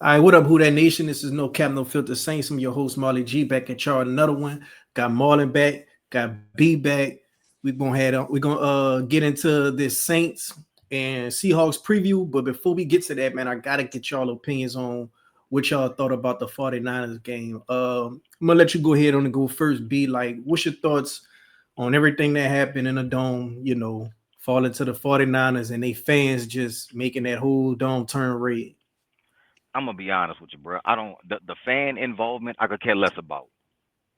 All right, what up, Who That Nation? This is No Cap, No Filter Saints. I'm your host, Marley G, back at y'all. Another one. Got Marlon back, got B back. We're gonna get into this Saints and Seahawks preview. But before we get to that, man, I gotta get y'all opinions on what y'all thought about the 49ers game. I'm gonna let you go ahead on and go first, B. Like, what's your thoughts on everything that happened in the dome, falling to the 49ers and they fans just making that whole dome turn red? I'm gonna be honest with you, bro. I don't the fan involvement I could care less about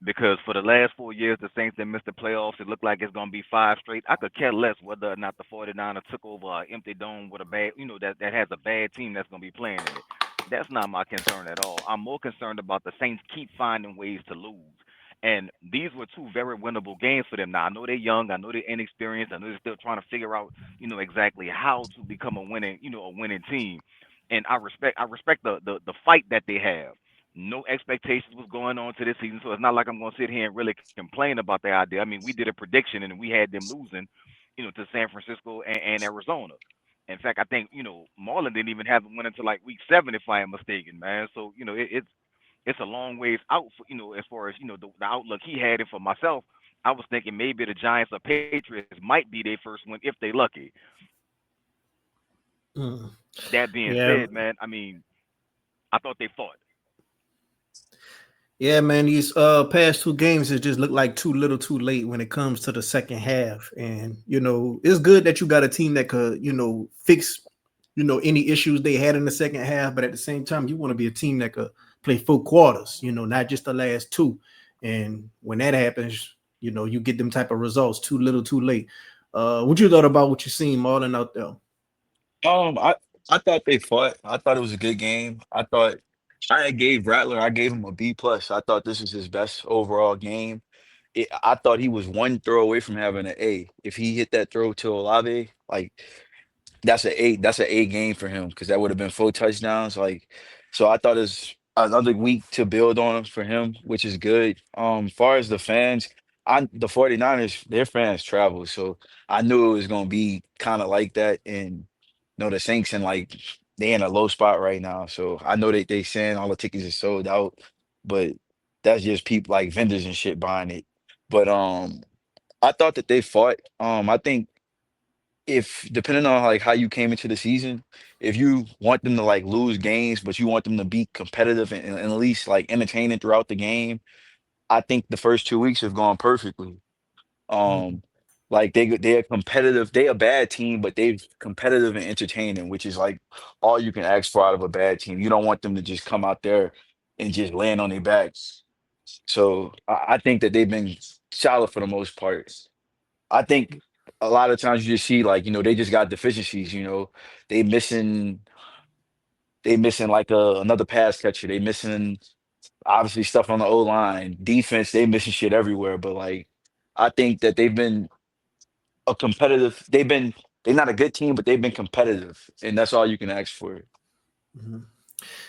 because for the last 4 years the Saints that missed the playoffs, it looked like it's gonna be five straight. I could care less whether or not the 49ers took over an empty dome with a bad, that has a bad team that's gonna be playing in it. That's not my concern at all. I'm more concerned about the Saints keep finding ways to lose. And these were two very winnable games for them. Now I know they're young, I know they're inexperienced, I know they're still trying to figure out, exactly how to become a winning team. And I respect the fight that they have. No expectations was going on to this season, so it's not like I'm going to sit here and really complain about their idea. I mean, we did a prediction and we had them losing, to San Francisco and Arizona. In fact, I think Marlon didn't even have them win until like week 7, if I am mistaken, man. So it's a long ways out for as far as the outlook he had, and for myself, I was thinking maybe the Giants or Patriots might be their first win if they lucky. Mm. That being Yeah, said, man, I mean, I thought they fought. yeah, man. These past two games it just look like too little, too late when it comes to the second half. And it's good that you got a team that could fix any issues they had in the second half. But at the same time, you want to be a team that could play full quarters. Not just the last two. And when that happens, you get them type of results. Too little, too late. What you thought about what you seen Marlon out there? I thought they fought. I thought it was a good game. I gave Rattler, I gave him a B plus. I thought this was his best overall game. I thought he was one throw away from having an A. If he hit that throw to Olave, like that's an A game for him because that would have been 4 touchdowns. Like, so I thought it's another week to build on for him, which is good. Far as the fans, the 49ers, their fans travel, so I knew it was gonna be kind of like that. And the Saints and like they in a low spot right now, so I know that they saying all the tickets are sold out, but that's just people like vendors and shit buying it. But I thought that they fought. I think if depending on like how you came into the season, if you want them to like lose games, but you want them to be competitive and at least like entertaining throughout the game, I think the first 2 weeks have gone perfectly. Um, like they're competitive. They a bad team, but they're competitive and entertaining, which is like all you can ask for out of a bad team. You don't want them to just come out there and just land on their backs. So I think that they've been solid for the most part. I think a lot of times you just see like, they just got deficiencies, they missing they missing like another pass catcher. They missing obviously stuff on the O line. Defense, they missing shit everywhere. But like I think that they're not a good team, but they've been competitive. And that's all you can ask for. Mhm.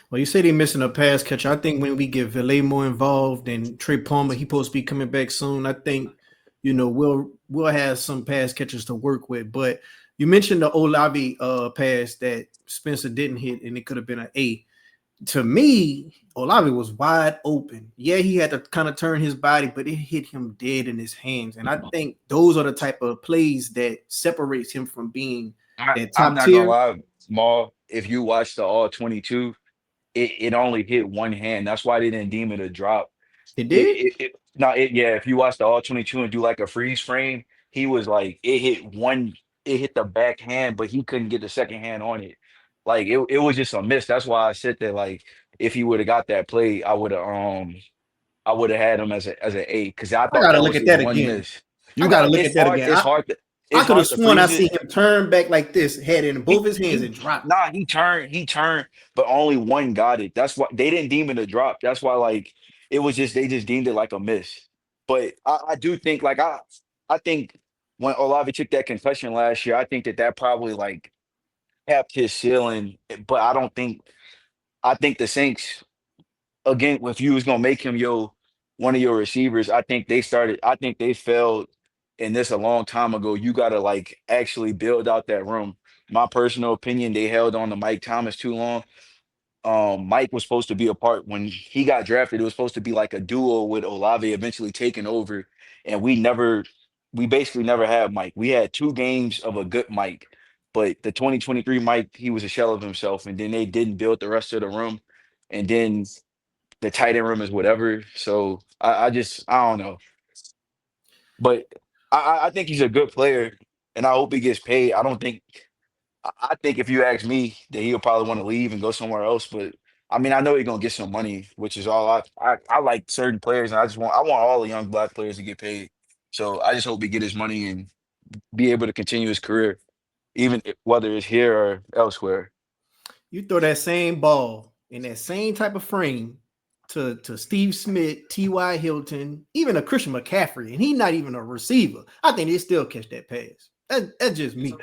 Well, you say they missing a pass catcher. I think when we get Valet more involved and Trey Palmer, he supposed to be coming back soon. I think we'll have some pass catchers to work with. But you mentioned the Olavi pass that Spencer didn't hit, and it could have been an A. To me, Olave was wide open. Yeah, he had to kind of turn his body, but it hit him dead in his hands. And I think those are the type of plays that separates him from being that I'm top not gonna tier. lie, Maul, if you watch the all 22, it only hit one hand. That's why they didn't deem it a drop. It did. Yeah, if you watch the all 22 and do like a freeze frame, he was like it hit the back hand, but he couldn't get the second hand on it. Like it was just a miss. That's why I said that like if he would have got that play, I would have had him as an A because I I thought gotta that look was at his that one again. miss. I You gotta got look at that again. I it's could have hard to sworn I freeze see it. him turn back like this, had it in both his hands He and drop. nah, he turned, but only one got it. That's why they didn't deem it a drop. That's why like it was just they just deemed it like a miss. But I do think like I think when Olave took that concussion last year, I think that probably like capped his ceiling. But I think the Saints again, if you was gonna make him one of your receivers, I think they failed in this a long time ago. You gotta like actually build out that room. My personal opinion, they held on to Mike Thomas too long. Mike was supposed to be a part when he got drafted. It was supposed to be like a duo with Olave eventually taking over, and we basically never had Mike. We had 2 games of a good Mike, but the 2023 Mike, he was a shell of himself, and then they didn't build the rest of the room, and then the tight end room is whatever. So I don't know, but I think he's a good player, and I hope he gets paid. I don't think. I think if you ask me, that he'll probably want to leave and go somewhere else. But I mean, I know he's gonna get some money, which is all I like certain players, and I want all the young black players to get paid. So I just hope he get his money and be able to continue his career, whether it's here or elsewhere. You throw that same ball in that same type of frame to Steve Smith, T.Y. Hilton, even a Christian McCaffrey, and he's not even a receiver. I think they still catch that pass. That's just me.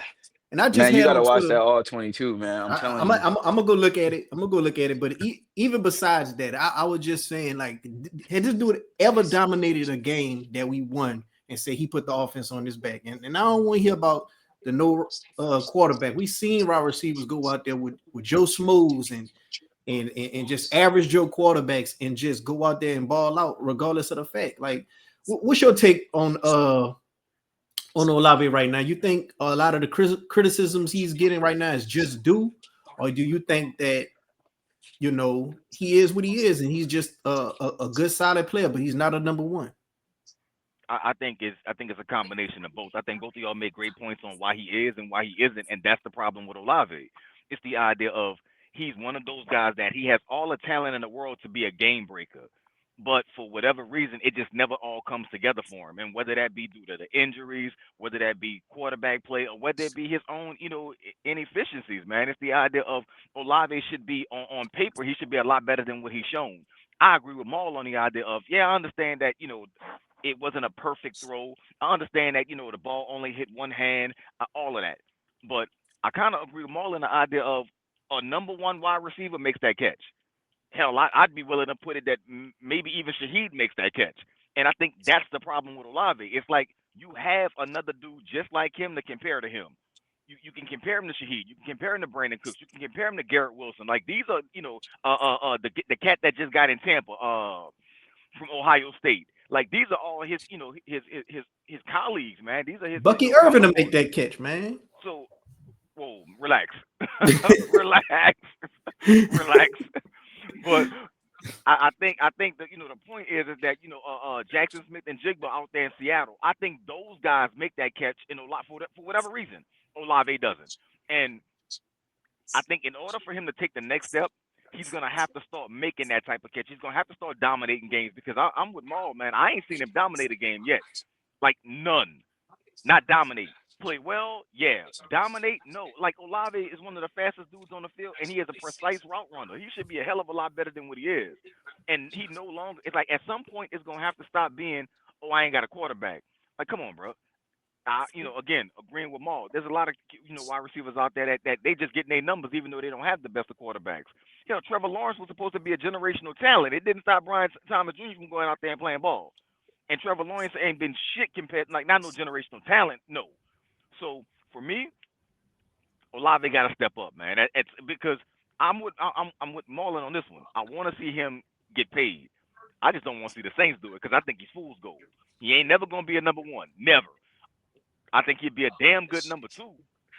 And I just Man, you had got to on watch Twitter. that all 22, man. I'm telling I'm you. gonna go look at it. I'm gonna go look at it. But even besides that, I was just saying, like, had this dude ever dominated a game that we won and say he put the offense on his back? And I don't want to hear about the no quarterback. We seen our receivers go out there with Joe Smooths and just average Joe quarterbacks and just go out there and ball out regardless of the fact. Like, what's your take on Olave right now? You think a lot of the criticisms he's getting right now is just due, or do you think that he is what he is and he's just a good solid player, but he's not a number one? I think it's a combination of both. I think both of y'all make great points on why he is and why he isn't, and that's the problem with Olave. It's the idea of he's one of those guys that he has all the talent in the world to be a game breaker, but for whatever reason, it just never all comes together for him. And whether that be due to the injuries, whether that be quarterback play, or whether it be his own, inefficiencies, man, it's the idea of Olave should be on paper, he should be a lot better than what he's shown. I agree with Maul on the idea of, yeah, I understand that, it wasn't a perfect throw. I understand that, the ball only hit one hand, all of that. But I kind of agree with Maul in the idea of a number one wide receiver makes that catch. Hell, I'd be willing to put it that maybe even Shaheed makes that catch. And I think that's the problem with Olave. It's like you have another dude just like him to compare to him. You can compare him to Shaheed. You can compare him to Brandon Cooks. You can compare him to Garrett Wilson. Like these are, the cat that just got in Tampa, from Ohio State. Like these are all his, his colleagues, man. These are his, Bucky Irvin to make counterparts. that catch, man. So, whoa, relax, relax, relax. But I think that the point is that Jackson Smith and Jigba out there in Seattle. I think those guys make that catch in a lot for whatever reason. Olave doesn't, and I think in order for him to take the next step, he's gonna have to start making that type of catch. He's gonna have to start dominating games because I'm with Maul, man. I ain't seen him dominate a game yet, like none. Not dominate. Play well, yeah. Dominate, no. Like Olave is one of the fastest dudes on the field, and he is a precise route runner. He should be a hell of a lot better than what he is. And he no longer. It's like at some point it's gonna have to stop being, oh, I ain't got a quarterback. Like, come on, bro. Again, agreeing with Maul. There's a lot of wide receivers out there that they just getting their numbers, even though they don't have the best of quarterbacks. Trevor Lawrence was supposed to be a generational talent. It didn't stop Brian Thomas Jr. from going out there and playing ball. And Trevor Lawrence ain't been shit compared, like not no generational talent, no. So for me, Olave got to step up, man. It's because I'm with Marlon on this one. I want to see him get paid. I just don't want to see the Saints do it because I think he's fool's gold. He ain't never gonna be a number one, never. I think he'd be a damn good number two,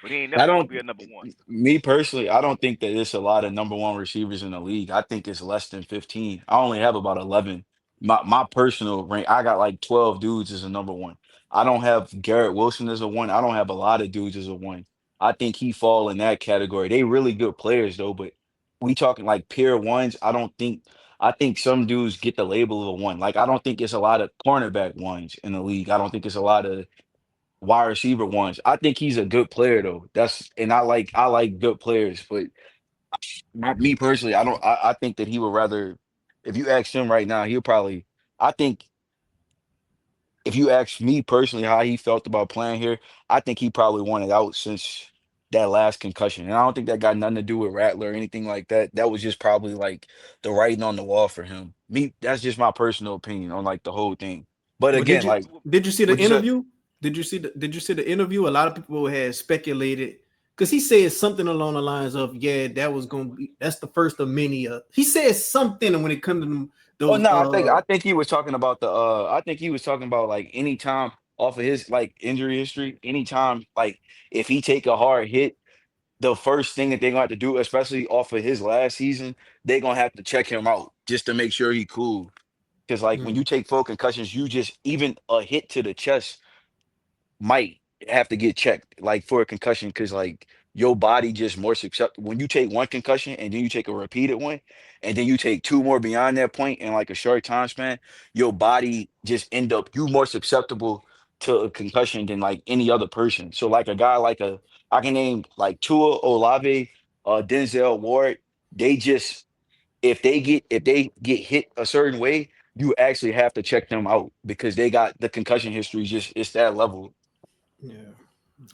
but he ain't I never gonna don't, be a number one. Me personally, I don't think that it's a lot of number one receivers in the league. I think it's less than 15. I only have about 11. My personal rank, I got like 12 dudes as a number one. I don't have Garrett Wilson as a one. I don't have a lot of dudes as a one. I think he fall in that category. They really good players though, but we talking like pure ones. I think some dudes get the label of a one. Like I don't think it's a lot of cornerback ones in the league. I don't think it's a lot of wide receiver ones. I think he's a good player though. I like good players, but me personally, I think that he would rather if you ask him right now, he'll probably I think if you ask me personally how he felt about playing here, I think he probably wanted out since that last concussion. And I don't think that got nothing to do with Rattler or anything like that. That was just probably like the writing on the wall for him. That's just my personal opinion on like the whole thing. But Well, did again, you like did you see the what you said, interview? Did you see the interview? A lot of people had speculated because he said something along the lines of, "Yeah, that's the first of many." He said something when it comes to Oh those. no, I think he was talking about the I think he was talking about like anytime off of his like injury history, anytime like if he take a hard hit, the first thing that they're gonna have to do, especially off of his last season, they're gonna have to check him out just to make sure he cool. Because like when Mm, you take full concussions, you just even a hit to the chest might have to get checked like for a concussion because like your body just more susceptible when you take one concussion and then you take a repeated one and then you take two more beyond that point in like a short time span, your body just end up you more susceptible to a concussion than like any other person. So like a guy like a I can name like Tua Olave, Denzel Ward, they just if they get hit a certain way, you actually have to check them out because they got the concussion history just it's that level. yeah,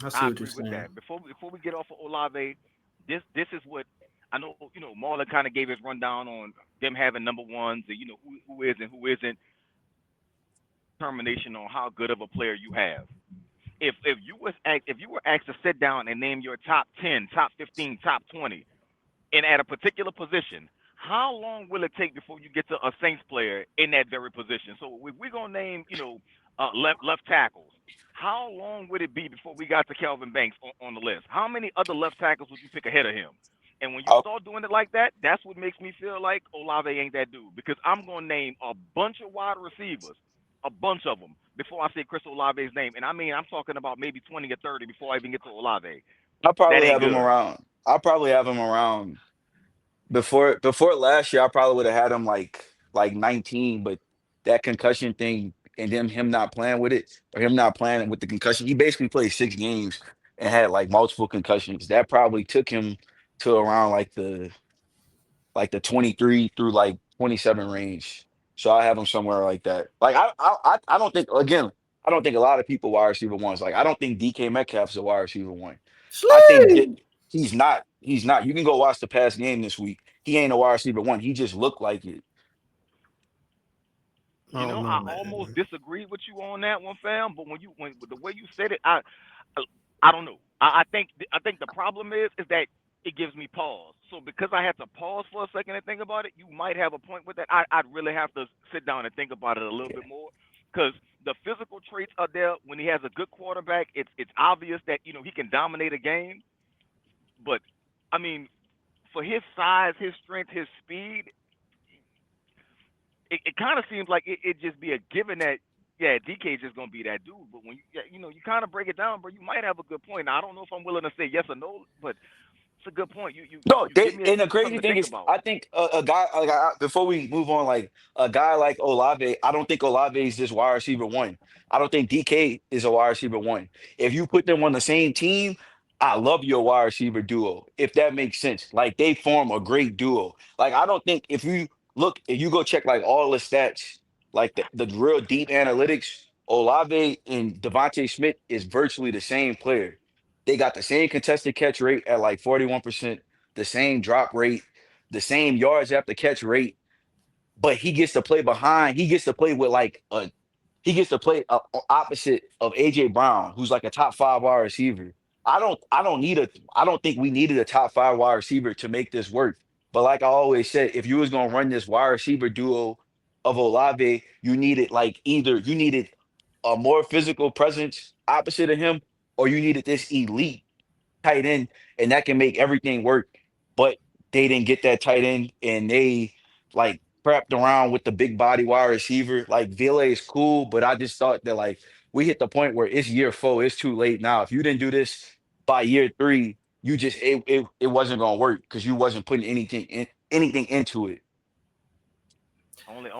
I see I what you're agree with saying. that. Before we get off of Olave, this is what I know. Marlon kind of gave his rundown on them having number ones and who is and who isn't determination on how good of a player you have. If you were asked to sit down and name your top 10, top 15, top 20, and at a particular position, how long will it take before you get to a Saints player in that very position? So if we're gonna name, left tackles, how long would it be before we got to Kelvin Banks on the list? How many other left tackles would you pick ahead of him? And when you I, start doing it like that, that's what makes me feel like Olave ain't that dude because I'm gonna name a bunch of wide receivers, a bunch of them before I say Chris Olave's name, and I mean I'm talking about maybe 20 or 30 before I even get to Olave. I That probably ain't have him good. around. I probably have him around before last year. I probably would have had him like 19, but that concussion thing and then him not playing with it or him not playing with the concussion, he basically played 6 games and had like multiple concussions. That probably took him to around like the 23 through like 27 range. So I have him somewhere like that. Like I don't think again, I don't think a lot of people wide receiver ones. Like I don't think DK Metcalf's a wide receiver one. I think that Sling. he's not. He's not. You can go watch the past game this week. He ain't a wide receiver one. He just looked like it. I don't know, I almost man. disagree with you on that one, fam. But when the way you said it, I don't know. I think the problem is that it gives me pause. So because I had to pause for a second and think about it, you might have a point with that. I'd really have to sit down and think about it a little bit more because the physical traits are there. When he has a good quarterback, it's obvious that he can dominate a game. But I mean, for his size, his strength, his speed, it kind of seems like it just be a given that DK is just gonna be that dude. But when you kind of break it down, bro, you might have a good point. Now, I don't know if I'm willing to say yes or no, but it's a good point. No, You give they me and the something crazy to thing think is, about. I think a guy like before we move on, like a guy like Olave, I don't think Olave is just wide receiver one. I don't think DK is a wide receiver one. If you put them on the same team, I love your wide receiver duo. If that makes sense, like they form a great duo. Like I don't think if you go check like all the stats, like the real deep analytics, Olave and Devontae Smith is virtually the same player. They got the same contested catch rate at like 41%, the same drop rate, the same yards after catch rate, but he gets to play behind. He gets to play with like a he gets to play opposite of AJ Brown, who's like a top 5 wide receiver. I don't think we needed a top 5 wide receiver to make this work. But like I always said, if you was gonna run this wide receiver duo of Olave, you needed a more physical presence opposite of him, or you needed this elite tight end, and that can make everything work. But they didn't get that tight end, and they like prepped around with the big body wide receiver. Like Ville is cool, but I just thought that like we hit the point where it's year 4, it's too late now. If you didn't do this by year 3, you just it wasn't gonna work because you wasn't putting anything into it.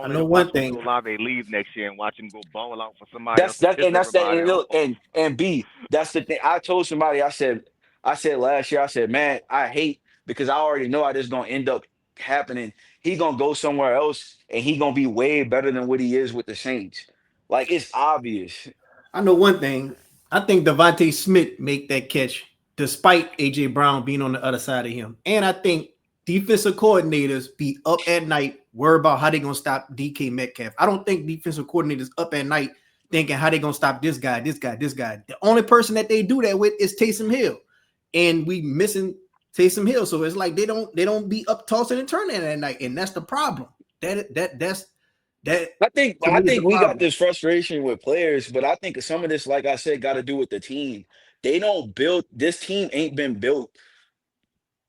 I Only know to one watch Chris thing. Olave leave next year and watch him go ball out for somebody else That's to that piss and that's that everybody and off. look and B, that's the thing. I told somebody, I said last year, I said, man, I hate because I already know how this is gonna end up happening. He gonna go somewhere else and he gonna be way better than what he is with the Saints. Like it's obvious. I know one thing. I think Devontae Smith make that catch despite AJ Brown being on the other side of him. And I think defensive coordinators be up at night worried about how they gonna stop DK Metcalf. I don't think defensive coordinators up at night thinking how they gonna stop this guy, this guy, this guy. The only person that they do that with is Taysom Hill. and we missing Taysom Hill. So it's like they don't be up tossing and turning at night, and that's the problem. That to I me is the think we got problem. this frustration with players, but I think some of this, like I said, got to do with the team. They don't build this team ain't been built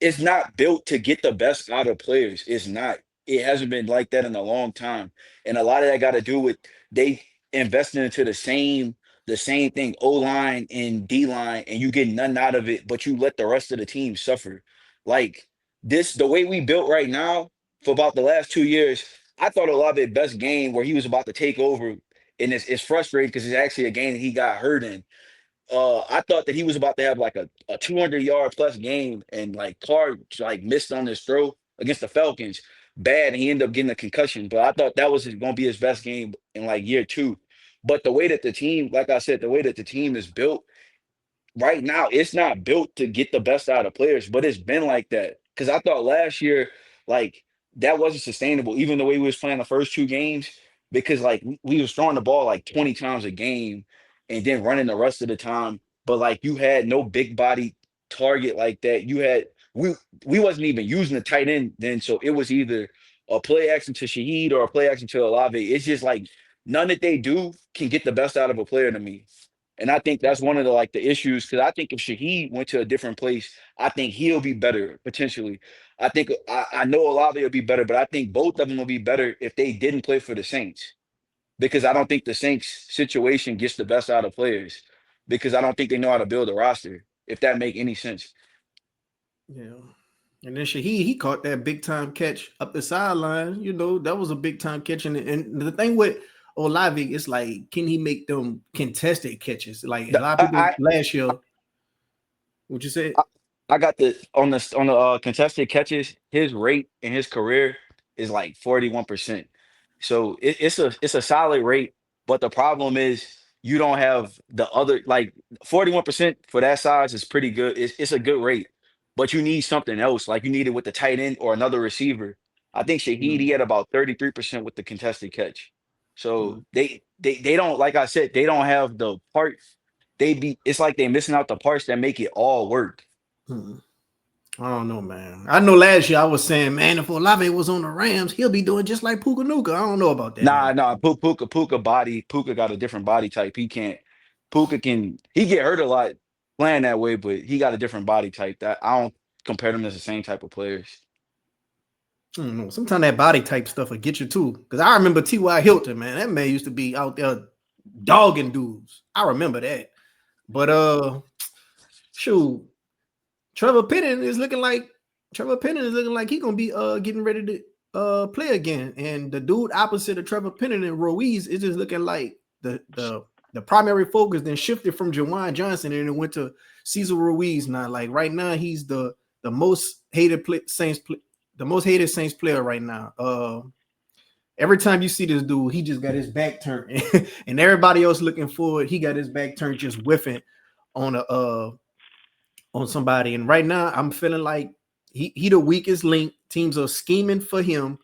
it's not built to get the best out of players. It's not. It hasn't been like that in a long time. And a lot of that got to do with they investing into the same thing, O line and D line, and you get nothing out of it, but you let the rest of the team suffer. Like the way we built right now for about the last 2 years, I thought Olave's best game where he was about to take over, and it's frustrating because it's actually a game that he got hurt in. I thought that he was about to have like a 200-yard plus game, and like Carr like missed on his throw against the Falcons bad, and he ended up getting a concussion. But I thought that was going to be his best game in like year two. But the way that the team, like I said, the way that the team is built, right now it's not built to get the best out of players, but it's been like that. Because I thought last year, like that wasn't sustainable, even the way we was playing the first two games, because like we was throwing the ball like 20 times a game and then running the rest of the time. But like you had no big body target like that. We wasn't even using the tight end then, so it was either a play action to Shaheed or a play action to Olave. It's just like none that they do can get the best out of a player to me. And I think that's one of the like the issues because I think if Shaheed went to a different place, I think he'll be better potentially. I know Olave will be better, but I think both of them will be better if they didn't play for the Saints because I don't think the Saints situation gets the best out of players because I don't think they know how to build a roster. If that make any sense. Yeah. And then he caught that big time catch up the sideline. You know, that was a big time catch. And the thing with Olave is like, can he make them contested catches? Like a The- lot of people I, last year, what you said? I I got the contested catches. His rate in his career is like 41%. So it's a solid rate, but the problem is you don't have the other like 41% for that size is pretty good. It's a good rate, but you need something else. Like you need it with the tight end or another receiver. I think Shaheed he Mm, had about 33% with the contested catch. mm, So they don't like I said they don't have the parts. It's like they missing out the parts that make it all work. mm. I don't know, man. I know last year I was saying, man, if Olave was on the Rams, he'll be doing just like Puka Nuka. I don't know about that Nah, now. nah. Puka got a different body type. He can't. He get hurt a lot playing that way, but he got a different body type. That I don't compare them as the same type of players. I don't know. Sometimes that body type stuff will get you too. Because I remember T.Y. Hilton, man. That man used to be out there dogging dudes. I remember that. But shoot, Trevor Penning is looking like he gonna be getting ready to play again. And the dude opposite of Trevor Penning and Ruiz is just looking like the primary focus then shifted from Jawan Johnson and it went to Cesar Ruiz. Now, like right now, he's the most hated the most hated Saints player right now. Every time you see this dude, he just got his back turned, and everybody else looking forward, he got his back turned, just whiffing on a on somebody. And right now, I'm feeling like he the weakest link. Teams are scheming for him.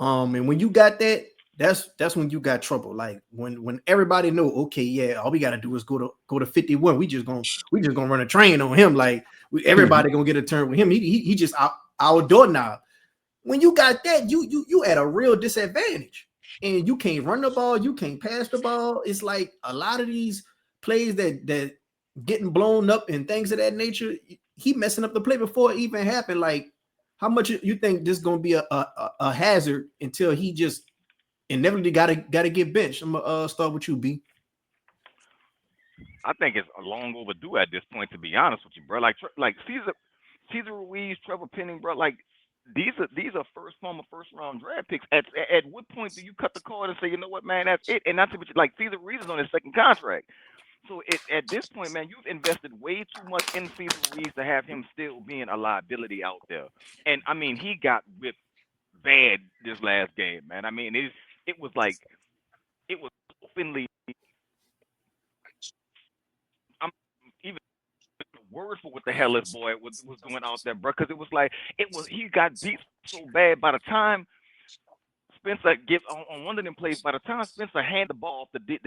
And when you got that, that's when you got trouble. Like when everybody know, okay, yeah, all we gotta do is go to 51. We just gonna run a train on him. Like everybody gonna get a turn with him. He just our door now. When you got that, you at a real disadvantage. And you can't run the ball, you can't pass the ball. It's like a lot of these plays that getting blown up and things of that nature. He messing up the play before it even happened. Like, how much you think this gonna be a hazard until he just inevitably gotta get benched? I'm gonna start with you, B. I think it's long overdue at this point, to be honest with you, bro. Like Caesar Ruiz, Trevor Penning, bro. Like these are first round draft picks. At what point do you cut the cord and say, you know what, man, that's it? And not to like Caesar Ruiz is on his second contract. So at this point, man, you've invested way too much in Caesar Ruiz to have him still being a liability out there. And I mean, he got whipped bad this last game, man. I mean, it was like it was openly. I'm even word for what the hell this boy was doing out there, bro. Because it was like he got beat so bad by the time Spencer give on one of them plays. By the time Spencer handed the ball off the D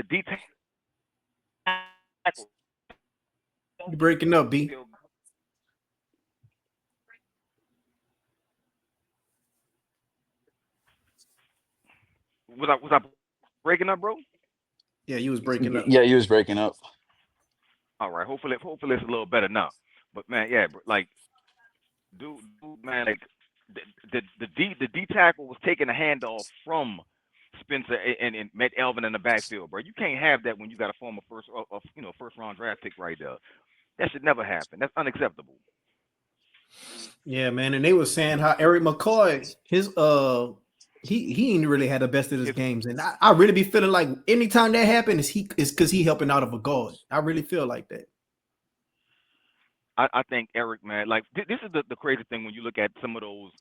tackle, You breaking up, B. Was I breaking up, bro? Yeah, you was breaking up. Yeah, he was breaking up. All right. Hopefully it's a little better now. But man, yeah, bro, like dude, man, like the D tackle was taking a handoff from Spencer and Met Elvin in the backfield, bro. You can't have that when you got a former first round draft pick right there. That should never happen. That's unacceptable. Yeah, man. And they were saying how Eric McCoy, his he ain't really had the best of his His games. And I really be feeling like anytime that happens, is because he helping out of a guard. I really feel like that. I think Eric, man, like this is the crazy thing when you look at some of those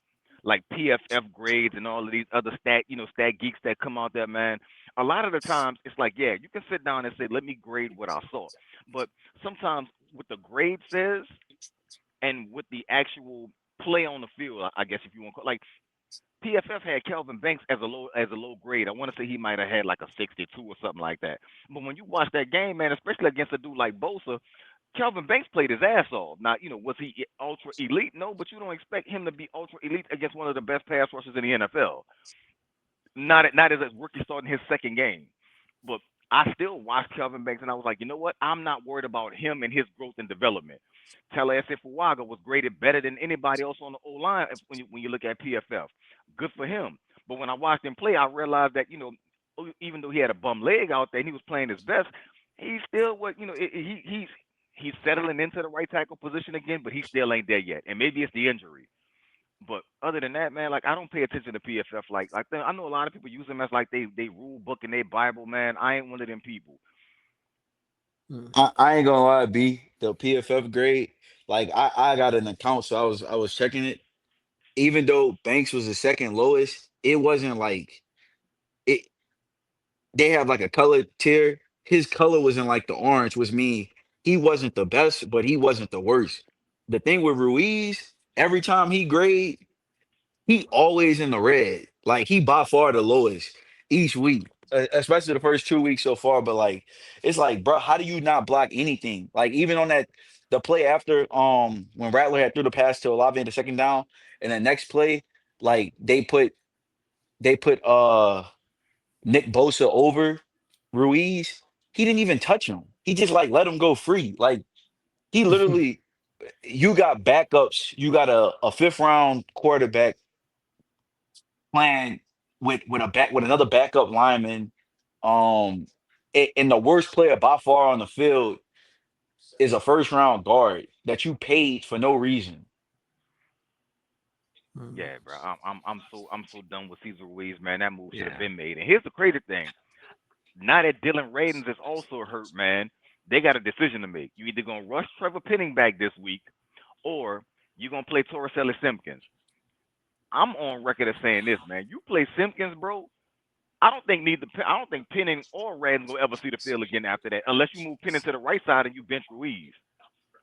like PFF grades and all of these other stat geeks that come out there, man. A lot of the times it's like, yeah, you can sit down and say, let me grade what I saw, but sometimes what the grade says and what the actual play on the field, I guess if you want to call, like PFF had Kelvin Banks as a low grade. I want to say he might have had like a 62 or something like that. But when you watch that game, man, especially against a dude like Bosa, Kelvin Banks played his ass off. Now, was he ultra elite? No, but you don't expect him to be ultra elite against one of the best pass rushers in the NFL. Not as a rookie starting his second game. But I still watched Kelvin Banks and I was like, you know what? I'm not worried about him and his growth and development. Tallahassee Fuaga was graded better than anybody else on the O line when you look at PFF. Good for him. But when I watched him play, I realized that even though he had a bum leg out there and he was playing his best, he still was he's settling into the right tackle position again, but he still ain't there yet. And maybe it's the injury. But other than that, man, like I don't pay attention to PFF. I know a lot of people use them as like they rule book and they Bible, man. I ain't one of them people. Mm. I ain't gonna lie, B, the PFF grade, like I got an account, so I was checking it. Even though Banks was the second lowest, it wasn't like it they have like a color tier. His color was in like the orange, which mean he wasn't the best, but he wasn't the worst. The thing with Ruiz, every time he grade, he always in the red. Like he by far the lowest each week, especially the first 2 weeks so far. But like, it's like, bro, how do you not block anything? Like even on that the play after when Rattler had threw the pass to Olave in the second down, and the next play, like they put Nick Bosa over Ruiz. He didn't even touch him. He just like let him go free. Like he literally, you got backups. You got a fifth round quarterback playing with another backup lineman. And the worst player by far on the field is a first round guard that you paid for no reason. Mm. Yeah, bro. I'm so done with Cesar Ruiz, man. That move should have Yeah. been made. And here's the crazy thing. Now that Dylan Radins is also hurt, man, they got a decision to make. You either gonna rush Trevor Penning back this week, or you gonna play Torricelli Simpkins. I'm on record as saying this, man. You play Simpkins, bro. I don't think Penning or Radins will ever see the field again after that, unless you move Penning to the right side and you bench Ruiz.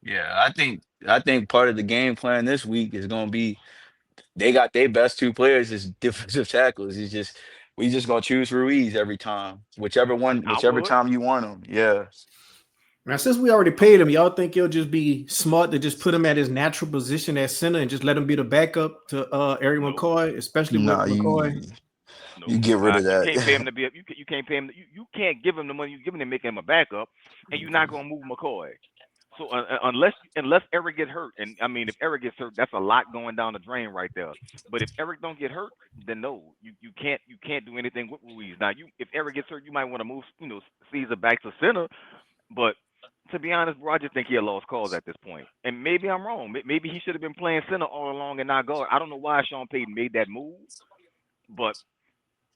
Yeah, I think part of the game plan this week is gonna be they got their best two players as defensive tackles. It's just we just gonna choose Ruiz every time, I whichever would. time you want him. Yeah, Now, since we already paid him, y'all think it'll just be smart to just put him at his natural position at center and just let him be the backup to Eric Nope. McCoy, especially with nah, McCoy? you Nope. get rid of You can't pay him that. to be. You can't pay him. You can't give him the money you're giving him, making him a backup, and you're not Okay. gonna move McCoy. So unless Eric get hurt, and I mean if Eric gets hurt, that's a lot going down the drain right there. But if Eric don't get hurt, then no, you can't do anything with Ruiz. Now if Eric gets hurt, you might want to move Caesar back to center. But to be honest, bro, I just think he a lost cause at this point. And maybe I'm wrong. Maybe he should have been playing center all along and not guard. I don't know why Sean Payton made that move, but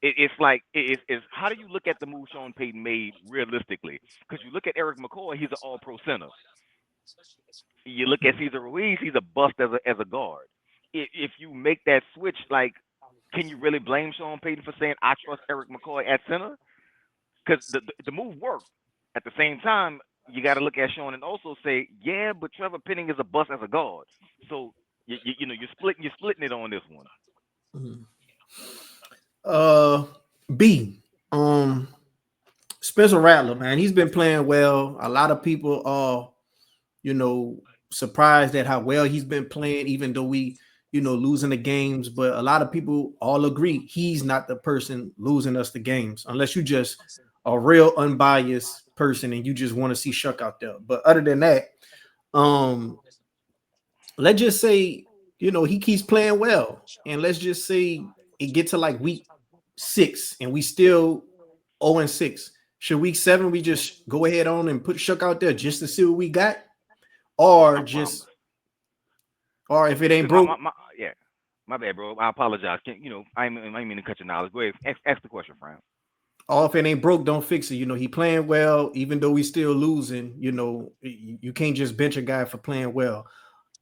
it's like it's how do you look at the move Sean Payton made realistically? Because you look at Eric McCoy, he's an All Pro center. You look at Cesar Ruiz, he's a bust as a guard. If you make that switch, like, can you really blame Sean Payton for saying I trust Eric McCoy at center? Because the move worked. At the same time, you got to look at Sean and also say, yeah, but Trevor Penning is a bust as a guard. So you're splitting it on this one. Mhm. Uh, B. Spencer Rattler, man, he's been playing well. A lot of people are, you know, surprised at how well he's been playing, even though we losing the games. But a lot of people all agree he's not the person losing us the games, unless you just a real unbiased person and you just want to see Shuck out there. But other than that, um, let's just say he keeps playing well, and let's just say it get to like week 6 and we still 0-6. Should week 7 we just go ahead on and put Shuck out there just to see what we got, or I promise. just or if it ain't Because broke, yeah, my bad, bro. I apologize. I ain't mean to cut your knowledge. Go ahead, ask the question, Fran. or if it ain't broke, don't fix it. He playing well, even though we still losing. You can't just bench a guy for playing well.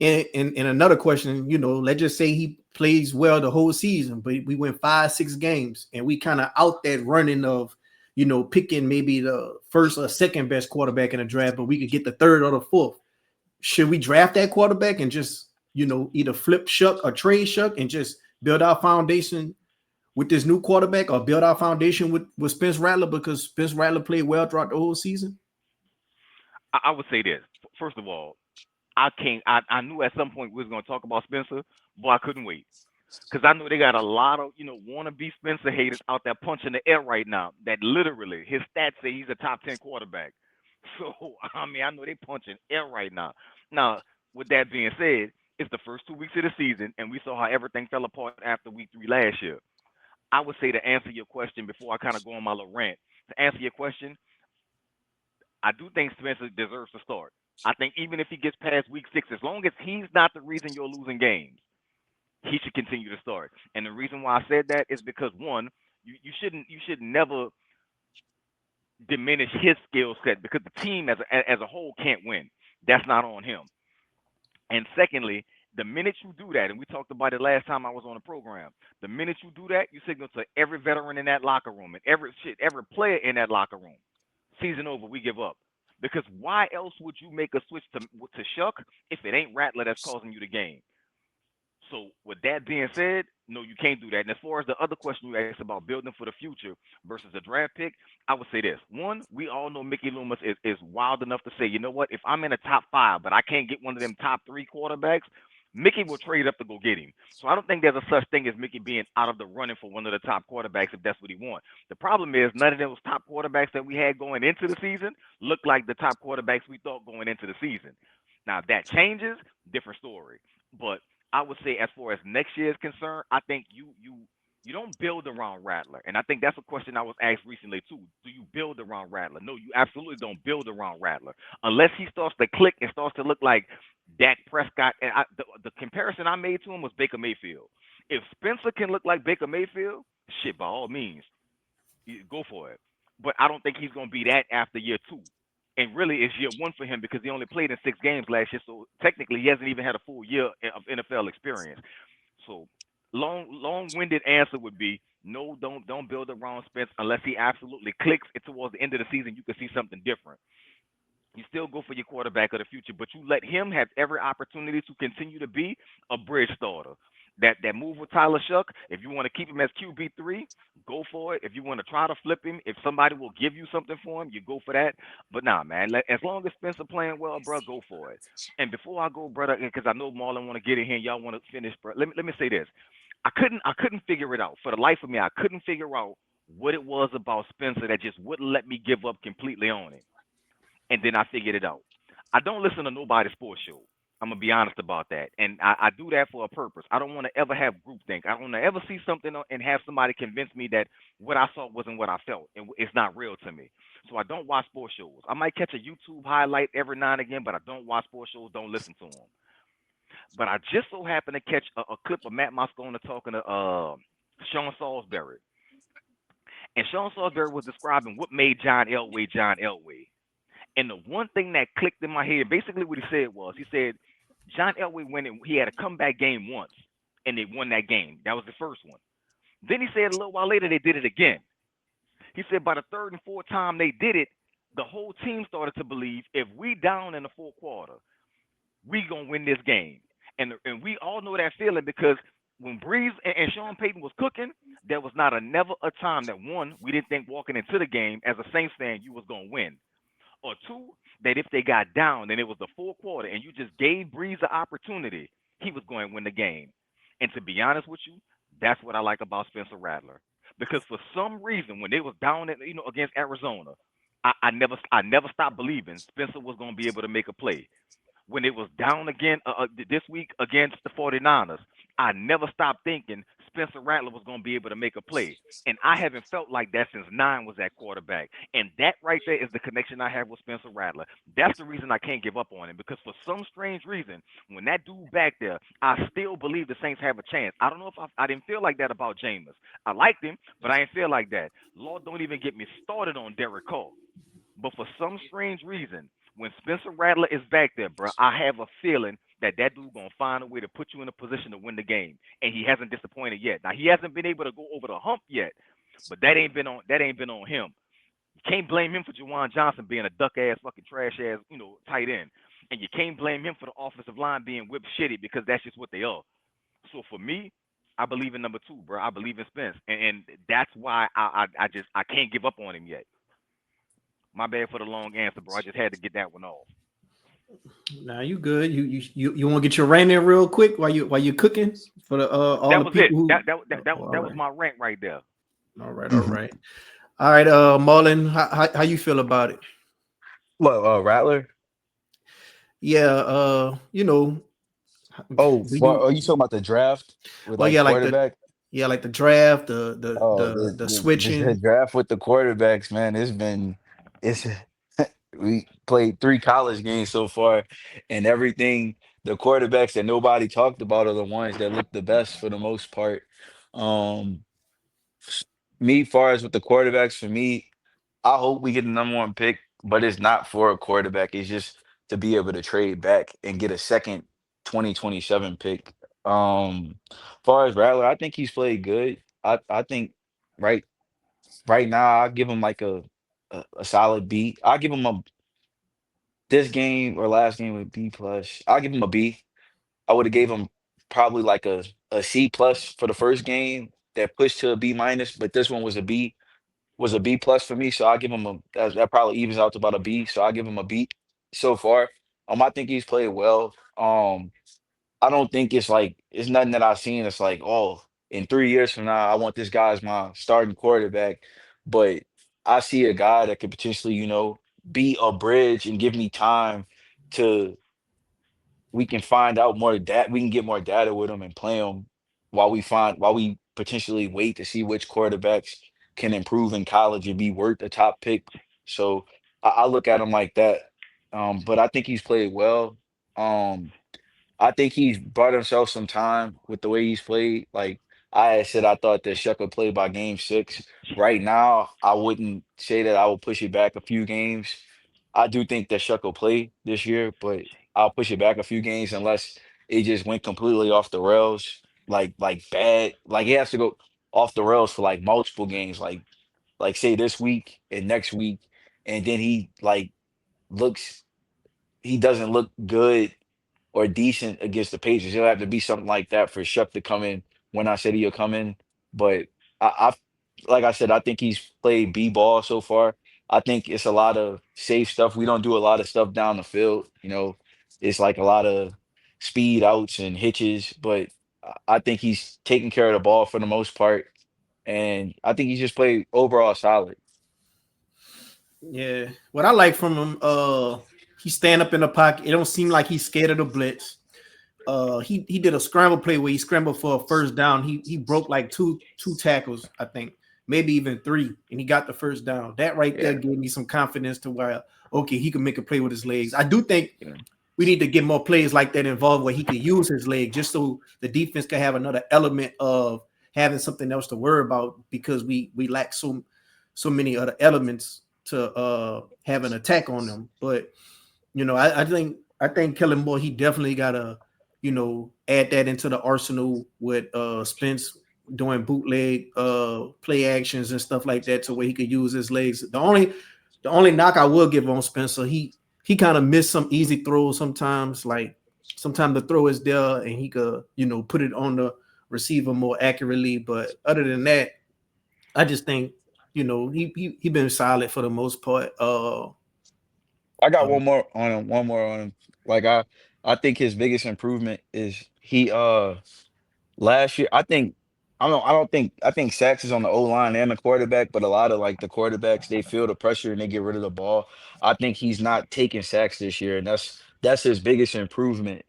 And another question, let's just say he plays well the whole season, but we win 5-6 games and we kind of out that running of, picking maybe the first or second best quarterback in the draft, but we could get the third or the fourth. Should we draft that quarterback and just, either flip Shuck or trade Shuck and just build our foundation with this new quarterback, or build our foundation with Spence Rattler, because Spence Rattler played well throughout the whole season? I would say this. First of all, I can't. I knew at some point we was gonna talk about Spencer, but I couldn't wait because I know they got a lot of wannabe Spencer haters out there punching the air right now. That literally his stats say he's a top 10 quarterback. So I mean, I know they punching air right now. Now, with that being said, it's the first 2 weeks of the season, and we saw how everything fell apart after week 3 last year. I would say, to answer your question before I kind of go on my little rant. To answer your question, I do think Spencer deserves to start. I think even if he gets past week 6, as long as he's not the reason you're losing games, he should continue to start. And the reason why I said that is because, one, you should never diminish his skill set, because the team as a whole can't win. That's not on him. And secondly, the minute you do that, and we talked about it last time I was on the program, the minute you do that, you signal to every veteran in that locker room and every player in that locker room, season over, we give up. Because why else would you make a switch to Shuck if it ain't Rattler that's causing you the game? So with that being said, no, you can't do that. And as far as the other question you asked about building for the future versus a draft pick, I would say this. One, we all know Mickey Loomis is wild enough to say, you know what, if I'm in a top 5, but I can't get one of them top 3 quarterbacks, Mickey will trade up to go get him. So I don't think there's a such thing as Mickey being out of the running for one of the top quarterbacks if that's what he wants. The problem is none of those top quarterbacks that we had going into the season look like the top quarterbacks we thought going into the season. Now if that changes, different story. But I would say, as far as next year is concerned, I think you don't build around Rattler, and I think that's a question I was asked recently too. Do you build around Rattler? No, you absolutely don't build around Rattler unless he starts to click and starts to look like Dak Prescott. And the comparison I made to him was Baker Mayfield. If Spencer can look like Baker Mayfield, shit, by all means, go for it. But I don't think he's going to be that after year 2. And really, it's year 1 for him because he only played in 6 games last year. So technically, he hasn't even had a full year of NFL experience. So long-winded answer would be no. Don't build around Spence unless he absolutely clicks. It towards the end of the season, you can see something different. You still go for your quarterback of the future, but you let him have every opportunity to continue to be a bridge starter. That move with Tyler Shuck, if you want to keep him as QB3, go for it. If you want to try to flip him, if somebody will give you something for him, you go for that. But nah, man, as long as Spencer playing well, bro, go for it. And before I go, brother, because I know Marlon want to get in here, and y'all want to finish, bro. Let me say this. I couldn't figure it out. For the life of me, I couldn't figure out what it was about Spencer that just wouldn't let me give up completely on it. And then I figured it out. I don't listen to nobody's sports show. I'm gonna be honest about that, and I do that for a purpose. I don't want to ever have groupthink. I don't want to ever see something and have somebody convince me that what I saw wasn't what I felt, and it's not real to me. So I don't watch sports shows. I might catch a YouTube highlight every now and again, but I don't watch sports shows. Don't listen to them. But I just so happened to catch a clip of Matt Moscona talking to Sean Salisbury, and Sean Salisbury was describing what made John Elway John Elway. And the one thing that clicked in my head, basically what he said was, he said, John Elway went and he had a comeback game once, and they won that game. That was the first one. Then he said a little while later they did it again. He said by the third and fourth time they did it, the whole team started to believe if we down in the fourth quarter, we gonna win this game. And we all know that feeling because when Breeze and Sean Payton was cooking, there was not a never a time that one, we didn't think walking into the game as a Saints fan you was gonna win. Or two, that if they got down and it was the fourth quarter and you just gave Breeze the opportunity, he was going to win the game. And to be honest with you, that's what I like about Spencer Rattler. Because for some reason, when they was down at, against Arizona, I never stopped believing Spencer was gonna be able to make a play when it was down again this week against the 49ers, I never stopped thinking Spencer Rattler was going to be able to make a play. And I haven't felt like that since Nine was at quarterback. And that right there is the connection I have with Spencer Rattler. That's the reason I can't give up on him because for some strange reason, when that dude back there, I still believe the Saints have a chance. I don't know if I didn't feel like that about Jameis. I liked him, but I didn't feel like that. Lord, don't even get me started on Derek Carr. But for some strange reason, when Spencer Rattler is back there, bro, I have a feeling that that dude gonna find a way to put you in a position to win the game, and he hasn't disappointed yet. Now he hasn't been able to go over the hump yet, but that ain't been on him. You can't blame him for Jawan Johnson being a duck ass fucking trash ass tight end, and you can't blame him for the offensive line being whip shitty because that's just what they are. So for me, I believe in number two, bro. I believe in Spence, and that's why I can't give up on him yet. My bad for the long answer, bro. I just had to get that one off. Now you good. You want to get your rant in real quick while you cooking for the all That the was it. people who. That All that was right, my rant right there. all right, all right, all right. Marlon, how you feel about it? What, Rattler? Yeah, Oh, do well, you? are you talking about the draft with Well, like yeah, like the quarterback? draft, the Oh, the the the switching. draft with the quarterbacks, man. It's we played 3 college games so far, and everything. The quarterbacks that nobody talked about are the ones that look the best for the most part. Um, Me, far as with the quarterbacks, for me, I hope we get the number 1 pick, but it's not for a quarterback. It's just to be able to trade back and get a second 2027 pick. Far as Rattler, I think he's played good. I think right right now I give him like a solid B. I'll give him a this game or last game with B plus. I'll give him a B. I would have gave him probably like a C plus for the first game that pushed to a B minus, but this one was a B plus for me. So I give him that probably evens out to about a B. So I give him a B so far. I think he's played well. I don't think it's nothing that I've seen. It's like, oh, in 3 years from now, I want this guy as my starting quarterback. But I see a guy that could potentially, be a bridge and give me time to we can find out more that we can get more data with him and play him while we potentially wait to see which quarterbacks can improve in college and be worth a top pick. So I look at him like that. But I think he's played well. Um, I think he's brought himself some time with the way he's played. Like I had said, I thought that Shaq would play by game 6. Right now, I wouldn't say that I will push it back a few games. I do think that Shaq will play this year, but I'll push it back a few games unless it just went completely off the rails, like bad. Like he has to go off the rails for like multiple games, like say this week and next week, and then looks he doesn't look good or decent against the Patriots. It'll have to be something like that for Shuck to come in when I said he'll come in. But I like I said, I think he's played B ball so far. I think it's a lot of safe stuff. We don't do a lot of stuff down the field. It's like a lot of speed outs and hitches, but I think he's taking care of the ball for the most part. And I think he's just played overall solid. Yeah, what I like from him, he stand up in the pocket. It don't seem like he's scared of the blitz. He did a scramble play where he scrambled for a first down. He broke like two tackles, I think, maybe even three, and he got the first down. That right there Yeah. gave me some confidence to where okay, he can make a play with his legs. I do think Yeah. we need to get more plays like that involved where he can use his leg just so the defense can have another element of having something else to worry about because we lack so many other elements to have an attack on them. But I think Kellen Moore, he definitely gotta, add that into the arsenal with Spence doing bootleg play actions and stuff like that to where he could use his legs. The only knock I will give on Spencer, he kind of missed some easy throws sometimes. Like sometimes the throw is there and he could, put it on the receiver more accurately. But other than that, I just think, he been solid for the most part. I got Uh one more on him. One more on him. Like I think his biggest improvement is Last year, I think sacks is on the O line and the quarterback, but a lot of like the quarterbacks they feel the pressure and they get rid of the ball. I think he's not taking sacks this year, and that's his biggest improvement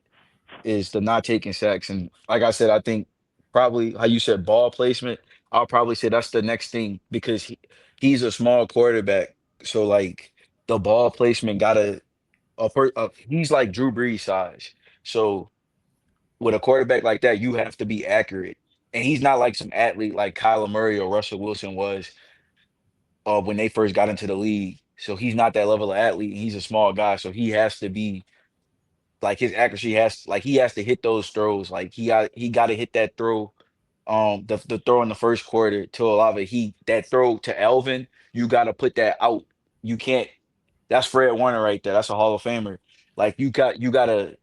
is the not taking sacks. And like I said, I think probably how you said ball placement, I'll probably say that's the next thing because he's a small quarterback, so like the ball placement gotta he's like Drew Brees size, so with a quarterback like that, you have to be accurate. And he's not like some athlete like Kyler Murray or Russell Wilson was when they first got into the league. So he's not that level of athlete, and he's a small guy. So he has to be like his accuracy has like he has to hit those throws. Like he got to hit that throw, the throw in the first quarter to Olave. That throw to Elvin, you got to put that out. You can't. That's Fred Warner right there. That's a Hall of Famer. Like you gotta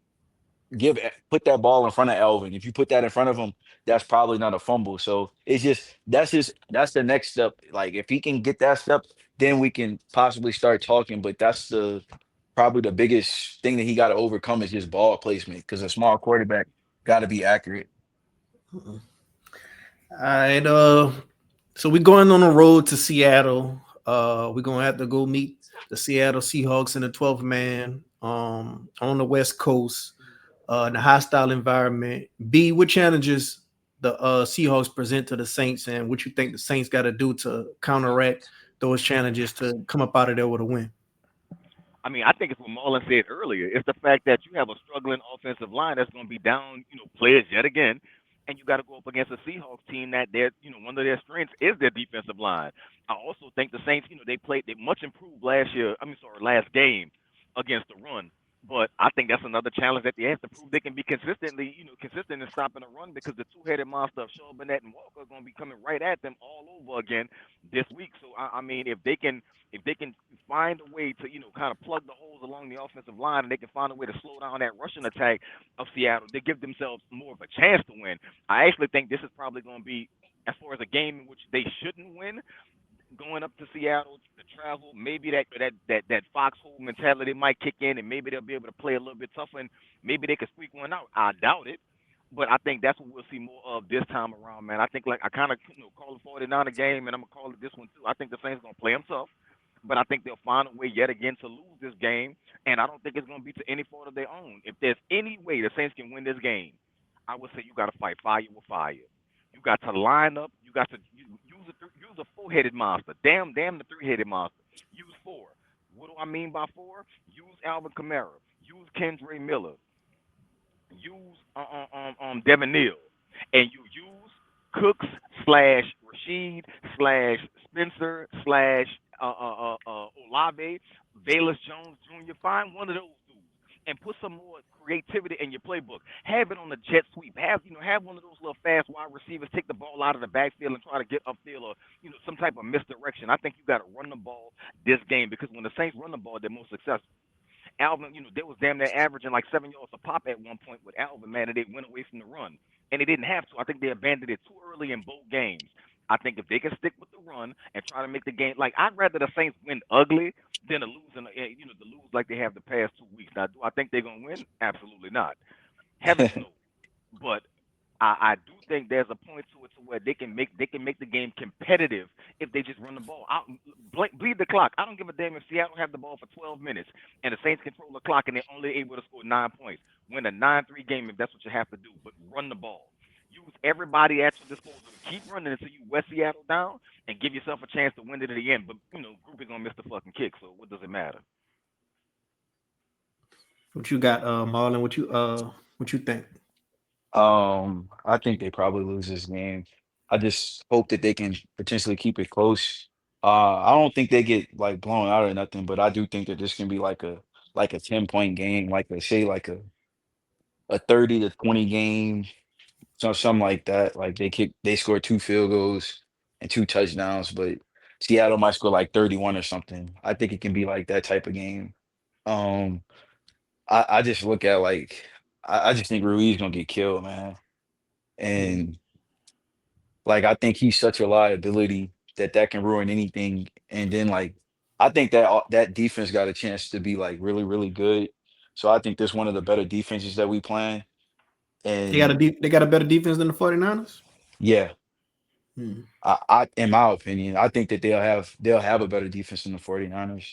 put that ball in front of Elvin. If you put that in front of him, that's probably not a fumble. So it's just that's the next step. Like if he can get that step, then we can possibly start talking. But that's the probably the biggest thing that he got to overcome is just ball placement because a small quarterback got to be accurate. All right. So we're going on the road to Seattle. We're gonna have to go meet the Seattle Seahawks in the 12th man. On the West Coast, in a hostile environment. B, what challenges the Seahawks present to the Saints, and what you think the Saints got to do to counteract those challenges to come up out of there with a win? I mean, I think it's what Marlon said earlier. It's the fact that you have a struggling offensive line that's going to be down, players yet again, and you got to go up against a Seahawks team that one of their strengths is their defensive line. I also think the Saints, they much improved last year. I mean, sorry, last game against the run. But I think that's another challenge that they have to prove they can be consistent in stopping the run because the two-headed monster of Shaw Burnett and Walker are going to be coming right at them all over again this week. So I mean, if they can find a way to kind of plug the holes along the offensive line and they can find a way to slow down that rushing attack of Seattle, they give themselves more of a chance to win. I actually think this is probably going to be as far as a game in which they shouldn't win going up to Seattle to travel, maybe that foxhole mentality might kick in, and maybe they'll be able to play a little bit tougher, and maybe they could squeak one out. I doubt it, but I think that's what we'll see more of this time around, man. I think like I kind of call the 49 a game, and I'm gonna call it this one too. I think the Saints gonna play them tough, but I think they'll find a way yet again to lose this game, and I don't think it's gonna be to any fault of their own. If there's any way the Saints can win this game, I would say you got to fight fire with fire. You got to line up. You got to use a four-headed monster. Damn the three-headed monster. Use four. What do I mean by four? Use Alvin Kamara. Use Kendra Miller. Use Devin Neal, and you use Cooks slash Rashid slash Spencer slash Olave, Bayless Jones Jr. Find one of those dudes and put some more creativity in your playbook. Have it on the jet sweep. Have one of those little fast wide receivers take the ball out of the backfield and try to get upfield or some type of misdirection. I think you got to run the ball this game because when the Saints run the ball, they're most successful. Alvin, they was damn near averaging like 7 yards a pop at one point with Alvin, man, and they went away from the run. And they didn't have to. I think they abandoned it too early in both games. I think if they can stick with the run and try to make the game like I'd rather the Saints win ugly than to lose like they have the past 2 weeks. Now, do I think they're gonna win? Absolutely not. Heavens no. But I do think there's a point to it to where they can make the game competitive if they just run the ball out, bleed the clock. I don't give a damn if Seattle have the ball for 12 minutes and the Saints control the clock and they're only able to score 9 points. Win a 9-3 game if that's what you have to do, but run the ball. Use everybody at your disposal. Keep running until you wear Seattle down and give yourself a chance to win it at the end. But Group is gonna miss the fucking kick, so what does it matter? What you got, Marlon? What you think? I think they probably lose this game. I just hope that they can potentially keep it close. I don't think they get like blown out or nothing, but I do think that this can be like a 10-point game, like a say like a 30-20 game, something like that. Like they score two field goals and two touchdowns, but Seattle might score like 31 or something. I think it can be like that type of game. Um, I just look at like I just think Ruiz gonna get killed, man. Mm, And like I think he's such a liability that can ruin anything. And then like I think that defense got a chance to be like really really good. So I think this one of the better defenses that we playing. And they got a better defense than the 49ers? yeah, Hmm. I in my opinion, I think that they'll have a better defense than the 49ers.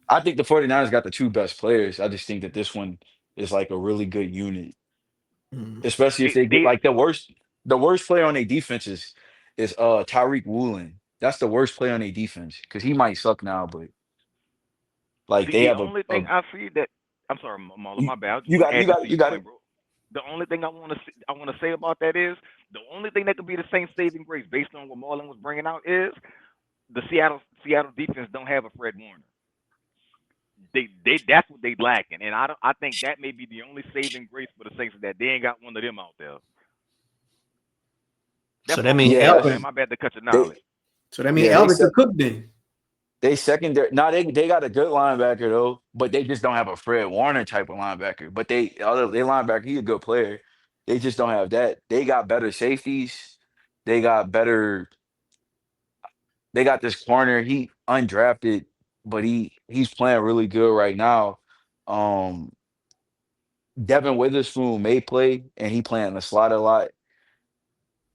I think the 49ers got the two best players. I just think that this one is like a really good unit, Hmm. especially if They they get they like the worst player on their defense is Tyreek Woolen. That's the worst player on their defense because he might suck now, but like see they the have only a thing I see that I'm sorry, Marlon, you my bad. I just you want got to it, you add this got to it, you your got it. point, bro. The only thing I want to say about that is the only thing that could be the same saving grace based on what Marlon was bringing out is the Seattle defense don't have a Fred Warner. They that's what they lacking, and I think that may be the only saving grace for the Saints is that they ain't got one of them out there. So That's that all I'm means gonna Yeah, say, man. Alvin. My bad to cut your they knowledge. So that means yeah they Alvin said could cook then. they secondary. Now they got a good linebacker though, but they just don't have a Fred Warner type of linebacker. But they linebacker, he a good player. They just don't have that. They got better safeties. They got better. They got this corner. He undrafted, but he's playing really good right now. Um, Devin Witherspoon may play, and he playing the slot a lot.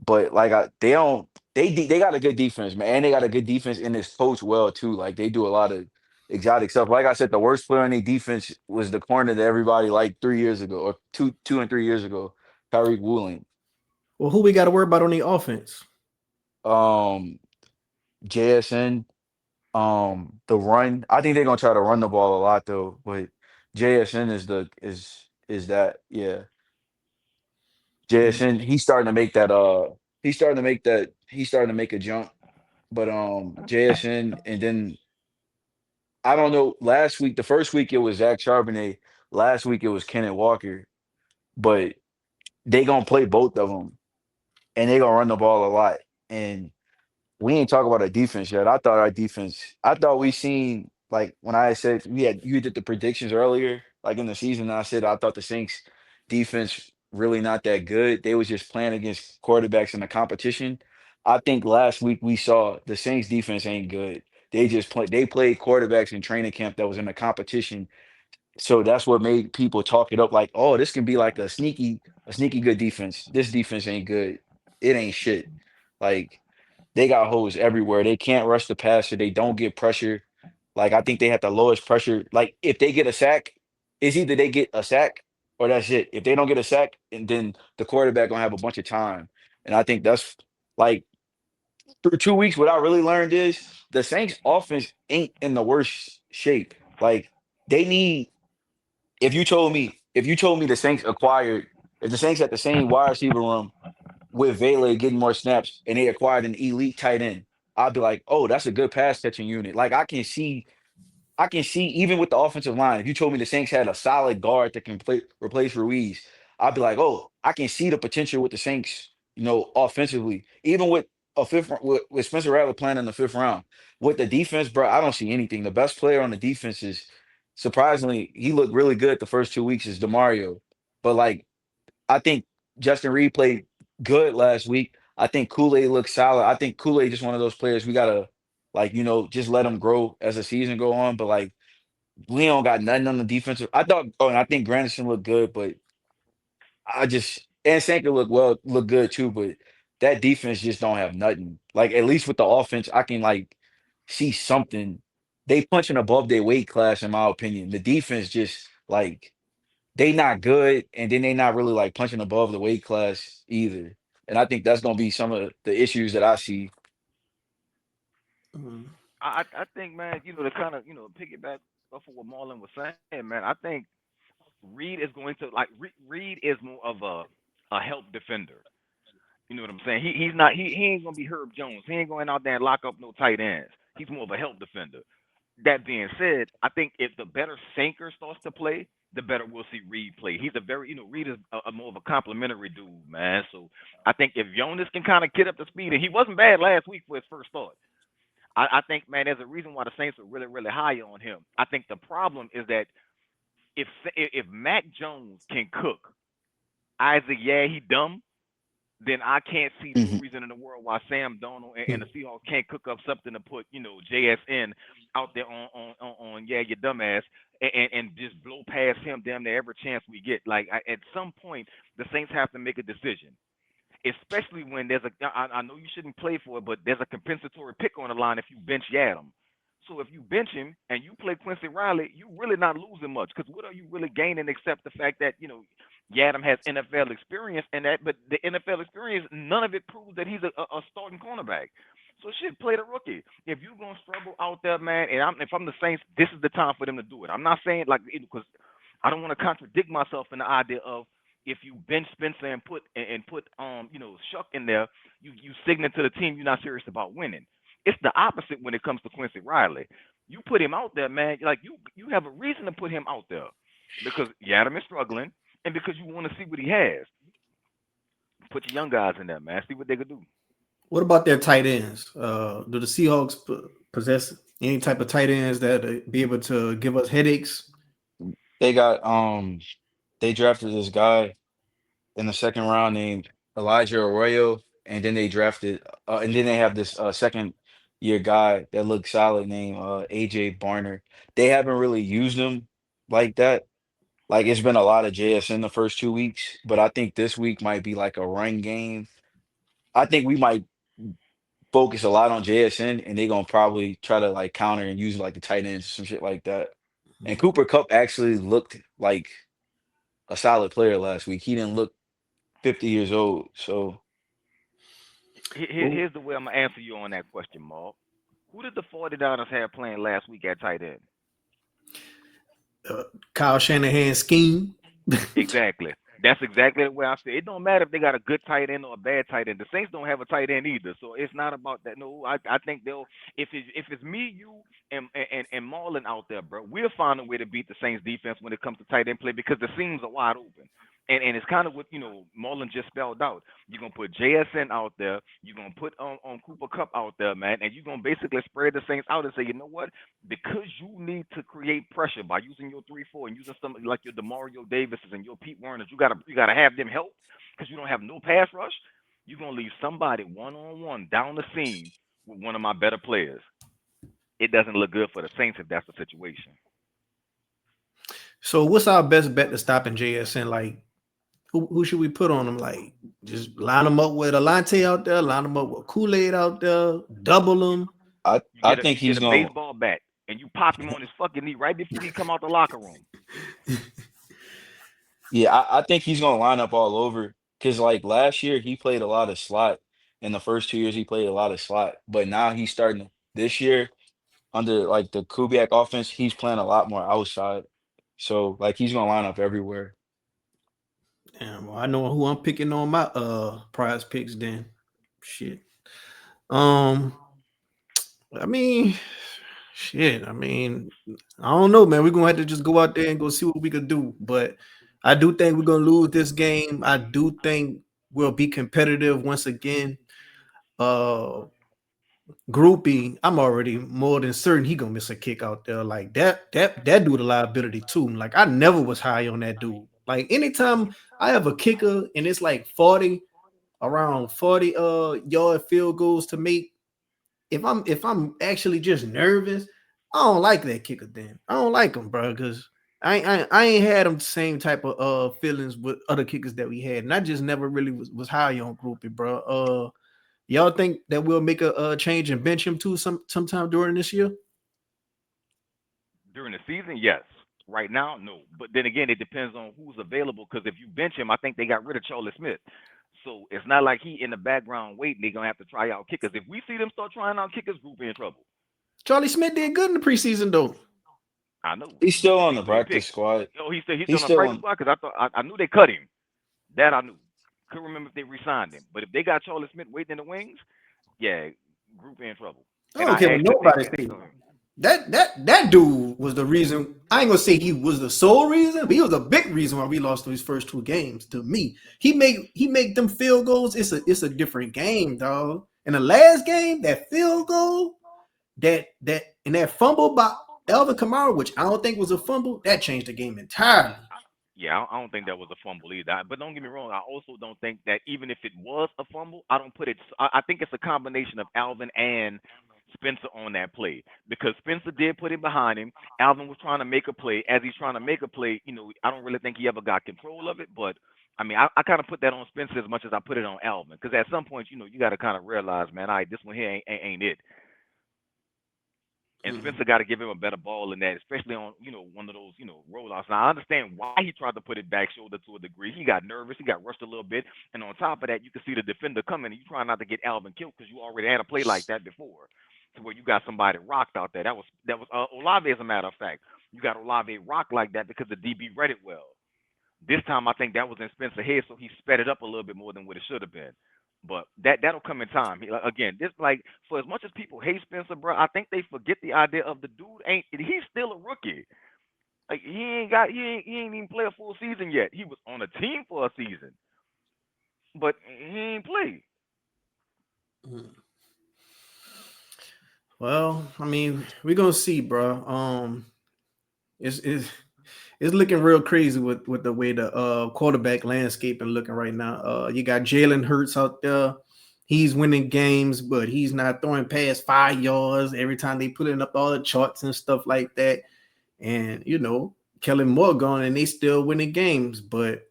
But like they don't they got a good defense, man, and they got a good defense and it's coached well too. Like they do a lot of exotic stuff. Like I said, the worst player on their defense was the corner that everybody liked 3 years ago, or two and 3 years ago, Tyreek Woolen. Well, who we got to worry about on the offense? Um, JSN, the run. I think they're gonna try to run the ball a lot though, but JSN is that yeah. Hmm. JSN, he's starting to make a jump. But JSN, and then I don't know. Last week, the first week it was Zach Charbonnet. Last week it was Kenneth Walker. But they gonna play both of them, and they gonna run the ball a lot. And we ain't talk about our defense yet. I thought our defense. I thought we seen like when I said you did the predictions earlier, like in the season. I said I thought the Saints defense really not that good. They was just playing against quarterbacks in the competition. I think last week we saw the Saints defense ain't good. They just play. They played quarterbacks in training camp that was in the competition, so that's what made people talk it up like, oh, this can be like a sneaky good defense. This defense ain't good. It ain't shit. Like they got holes everywhere. They can't rush the passer. They don't get pressure. Like I think they have the lowest pressure. Like if they get a sack, it's either they get a sack or that's it. If they don't get a sack, and then the quarterback gonna have a bunch of time. And I think that's like through 2 weeks, what I really learned is the Saints offense ain't in the worst shape. Like they need if you told me the Saints acquired if the Saints had the same wide receiver room with Vele getting more snaps and they acquired an elite tight end, I'd be like, oh, that's a good pass catching unit. Like I can see even with the offensive line, if you told me the Saints had a solid guard that can replace Ruiz, I'd be like, oh, I can see the potential with the Saints, offensively. Even with a with Spencer Rattler playing in the fifth round. With the defense, bro, I don't see anything. The best player on the defense is surprisingly, he looked really good the first 2 weeks is Demario. But like I think Justin Reed played good last week. I think Kool-Aid looks solid. I think Kool-Aid just one of those players we gotta just let him grow as the season go on. But like we don't got nothing on the defensive. And I think Granderson looked good, but and Sanker look good too, but that defense just don't have nothing. Like at least with the offense, I can like see something. They punching above their weight class, in my opinion. The defense just like they not good, and then they not really like punching above the weight class either. And I think that's gonna be some of the issues that I see. Hmm. I think, man, to kind of piggyback off of what Marlon was saying, man. I think Reed is going to Reed is more of a help defender. You know what I'm saying? He's not he ain't gonna be Herb Jones. He ain't going out there and lock up no tight ends. He's more of a help defender. That being said, I think if the better Sanker starts to play, the better we'll see Reed play. He's a very, Reed is a more of a complimentary dude, man. So I think if Jonas can kind of get up to speed, and he wasn't bad last week for his first start. I think, man, there's a reason why the Saints are really, really high on him. I think the problem is that if Mac Jones can cook, Isaac, yeah, he dumb, then I can't see no Mhm. reason in the world why Sam Darnold and the Seahawks can't cook up something to put, JSN out there on yeah, your dumbass, and just blow past him damn near every chance we get. Like at some point, the Saints have to make a decision, especially when there's a. I know you shouldn't play for it, but there's a compensatory pick on the line if you bench Yadam. So if you bench him and you play Quincy Riley, you really not losing much because what are you really gaining except the fact that Yadam has NFL experience and that, but the NFL experience, none of it proves that he's a starting cornerback. So shit, play the rookie. If you're gonna struggle out there, man, and if I'm the Saints, this is the time for them to do it. I'm not saying like because I don't want to contradict myself in the idea of if you bench Spencer and put Shuck in there, you signal to the team you're not serious about winning. It's the opposite when it comes to Quincy Riley. You put him out there, man. Like you have a reason to put him out there because Yadam is struggling and because you want to see what he has. Put your young guys in there, man. See what they could do. What about their tight ends? Do the Seahawks possess any type of tight ends that be able to give us headaches? They got they drafted this guy in the second round named Elijah Arroyo, and then they drafted and then they have this second year guy that looks solid named AJ Barner. They haven't really used him like that. Like it's been a lot of JSN the first 2 weeks, but I think this week might be like a run game. I think we might focus a lot on JSN, and they're gonna probably try to like counter and use like the tight ends, some shit like that. And Cooper Cup actually looked like a solid player last week. He didn't look 50 years old. So Well, Here's the way I'm gonna answer you on that question, Mark. Who did the 49ers have playing last week at tight end? uh, Kyle Shanahan scheme. Exactly. That's exactly the way I say it. It don't matter if they got a good tight end or a bad tight end. The Saints don't have a tight end either, so it's not about that. No, I think they'll if it's me, you, and Marlon out there, bro, we'll find a way to beat the Saints defense when it comes to tight end play because the seams are wide open. And it's kind of what Marlon just spelled out. You're gonna put JSN out there. You're gonna put on Cooper Cup out there, man, and you're gonna basically spread the Saints out and say, you know what? Because you need to create pressure by using your 3-4 and using somebody like your Demario Davises and your Pete Werners. You gotta have them help because you don't have no pass rush. You're gonna leave somebody one on one down the seam with one of my better players. It doesn't look good for the Saints if that's the situation. So, what's our best bet to stopping JSN? Like, who should we put on him? Like, just line him up with Alante out there, line him up with Kool-Aid out there, double him. You I get a think you get he's a gonna baseball bat and you pop him on his fucking knee right before he come out the locker room. yeah, I think he's gonna line up all over because like last year he played a lot of slot. In the first 2 years he played a lot of slot, but now he's starting this year under like the Kubiak offense, he's playing a lot more outside. So like he's gonna line up everywhere. Damn, well, I know who I'm picking on my prize picks. Then, shit. Um, I mean, shit. I mean, I don't know, man. We're gonna have to just go out there and go see what we could do. But I do think we're gonna lose this game. I do think we'll be competitive once again. Uh, Groupie, I'm already more than certain he gonna miss a kick out there. Like that dude a liability too. Like I never was high on that dude. Like anytime I have a kicker and it's like 40 around 40 yard field goals to make, if I'm actually just nervous, I don't like that kicker then. I don't like him, bro, because I ain't had them same type of feelings with other kickers that we had. And I just never really was high on Groupie, bro. Y'all think that we'll make a change and bench him too sometime during this year? During the season, yes. Right now, no. But then again, it depends on who's available. Because if you bench him, I think they got rid of Charlie Smith. So it's not like he in the background waiting. They're gonna have to try out kickers. If we see them start trying out kickers, group in trouble. Charlie Smith did good in the preseason though. I know, He's but still the on the dude getting practice picked. squad. Oh, he's He's still on the still practice on. squad because I knew they cut him. That I knew. Couldn't remember if they re-signed him. But if they got Charlie Smith waiting in the wings, yeah, group in trouble. I And don't I care what actually think nobody that. say. That dude was the reason. I ain't gonna say he was the sole reason, but he was a big reason why we lost those first two games. To me, he make them field goals. It's a different game, dog. In the last game, that field goal, that and that fumble by Elvin Kamara, which I don't think was a fumble, that changed the game entirely. Yeah, I don't think that was a fumble either. But don't get me wrong, I also don't think that even if it was a fumble, I don't put it. I think it's a combination of Alvin and Spencer on that play because Spencer did put it behind him. Alvin was trying to make a play. As he's trying to make a play, I don't really think he ever got control of it. But I mean, I kind of put that on Spencer as much as I put it on Alvin because at some point, you got to kind of realize, man, all right, this one here ain't it. And Mm. Spencer got to give him a better ball than that, especially on one of those rollouts. Now I understand why he tried to put it back shoulder to a degree. He got nervous, he got rushed a little bit, and on top of that, you can see the defender coming, and you try not to get Alvin killed because you already had a play like that before, to where you got somebody rocked out there. That was Olave, as a matter of fact. You got Olave rocked like that because the DB read it well. This time, I think that was in Spencer's head, so he sped it up a little bit more than what it should have been. But that'll come in time. Again, this like for as much as people hate Spencer, bro, I think they forget the idea of the dude ain't he's still a rookie. Like he ain't even play a full season yet. He was on a team for a season, but he ain't play. Mm. Well, I mean, we're gonna see, bro. It's it's looking real crazy with the way the quarterback landscape is looking right now. You got Jalen Hurts out there. He's winning games, but he's not throwing past 5 yards every time they putting up all the charts and stuff like that. And Kellen Moore gone, and they still winning games. But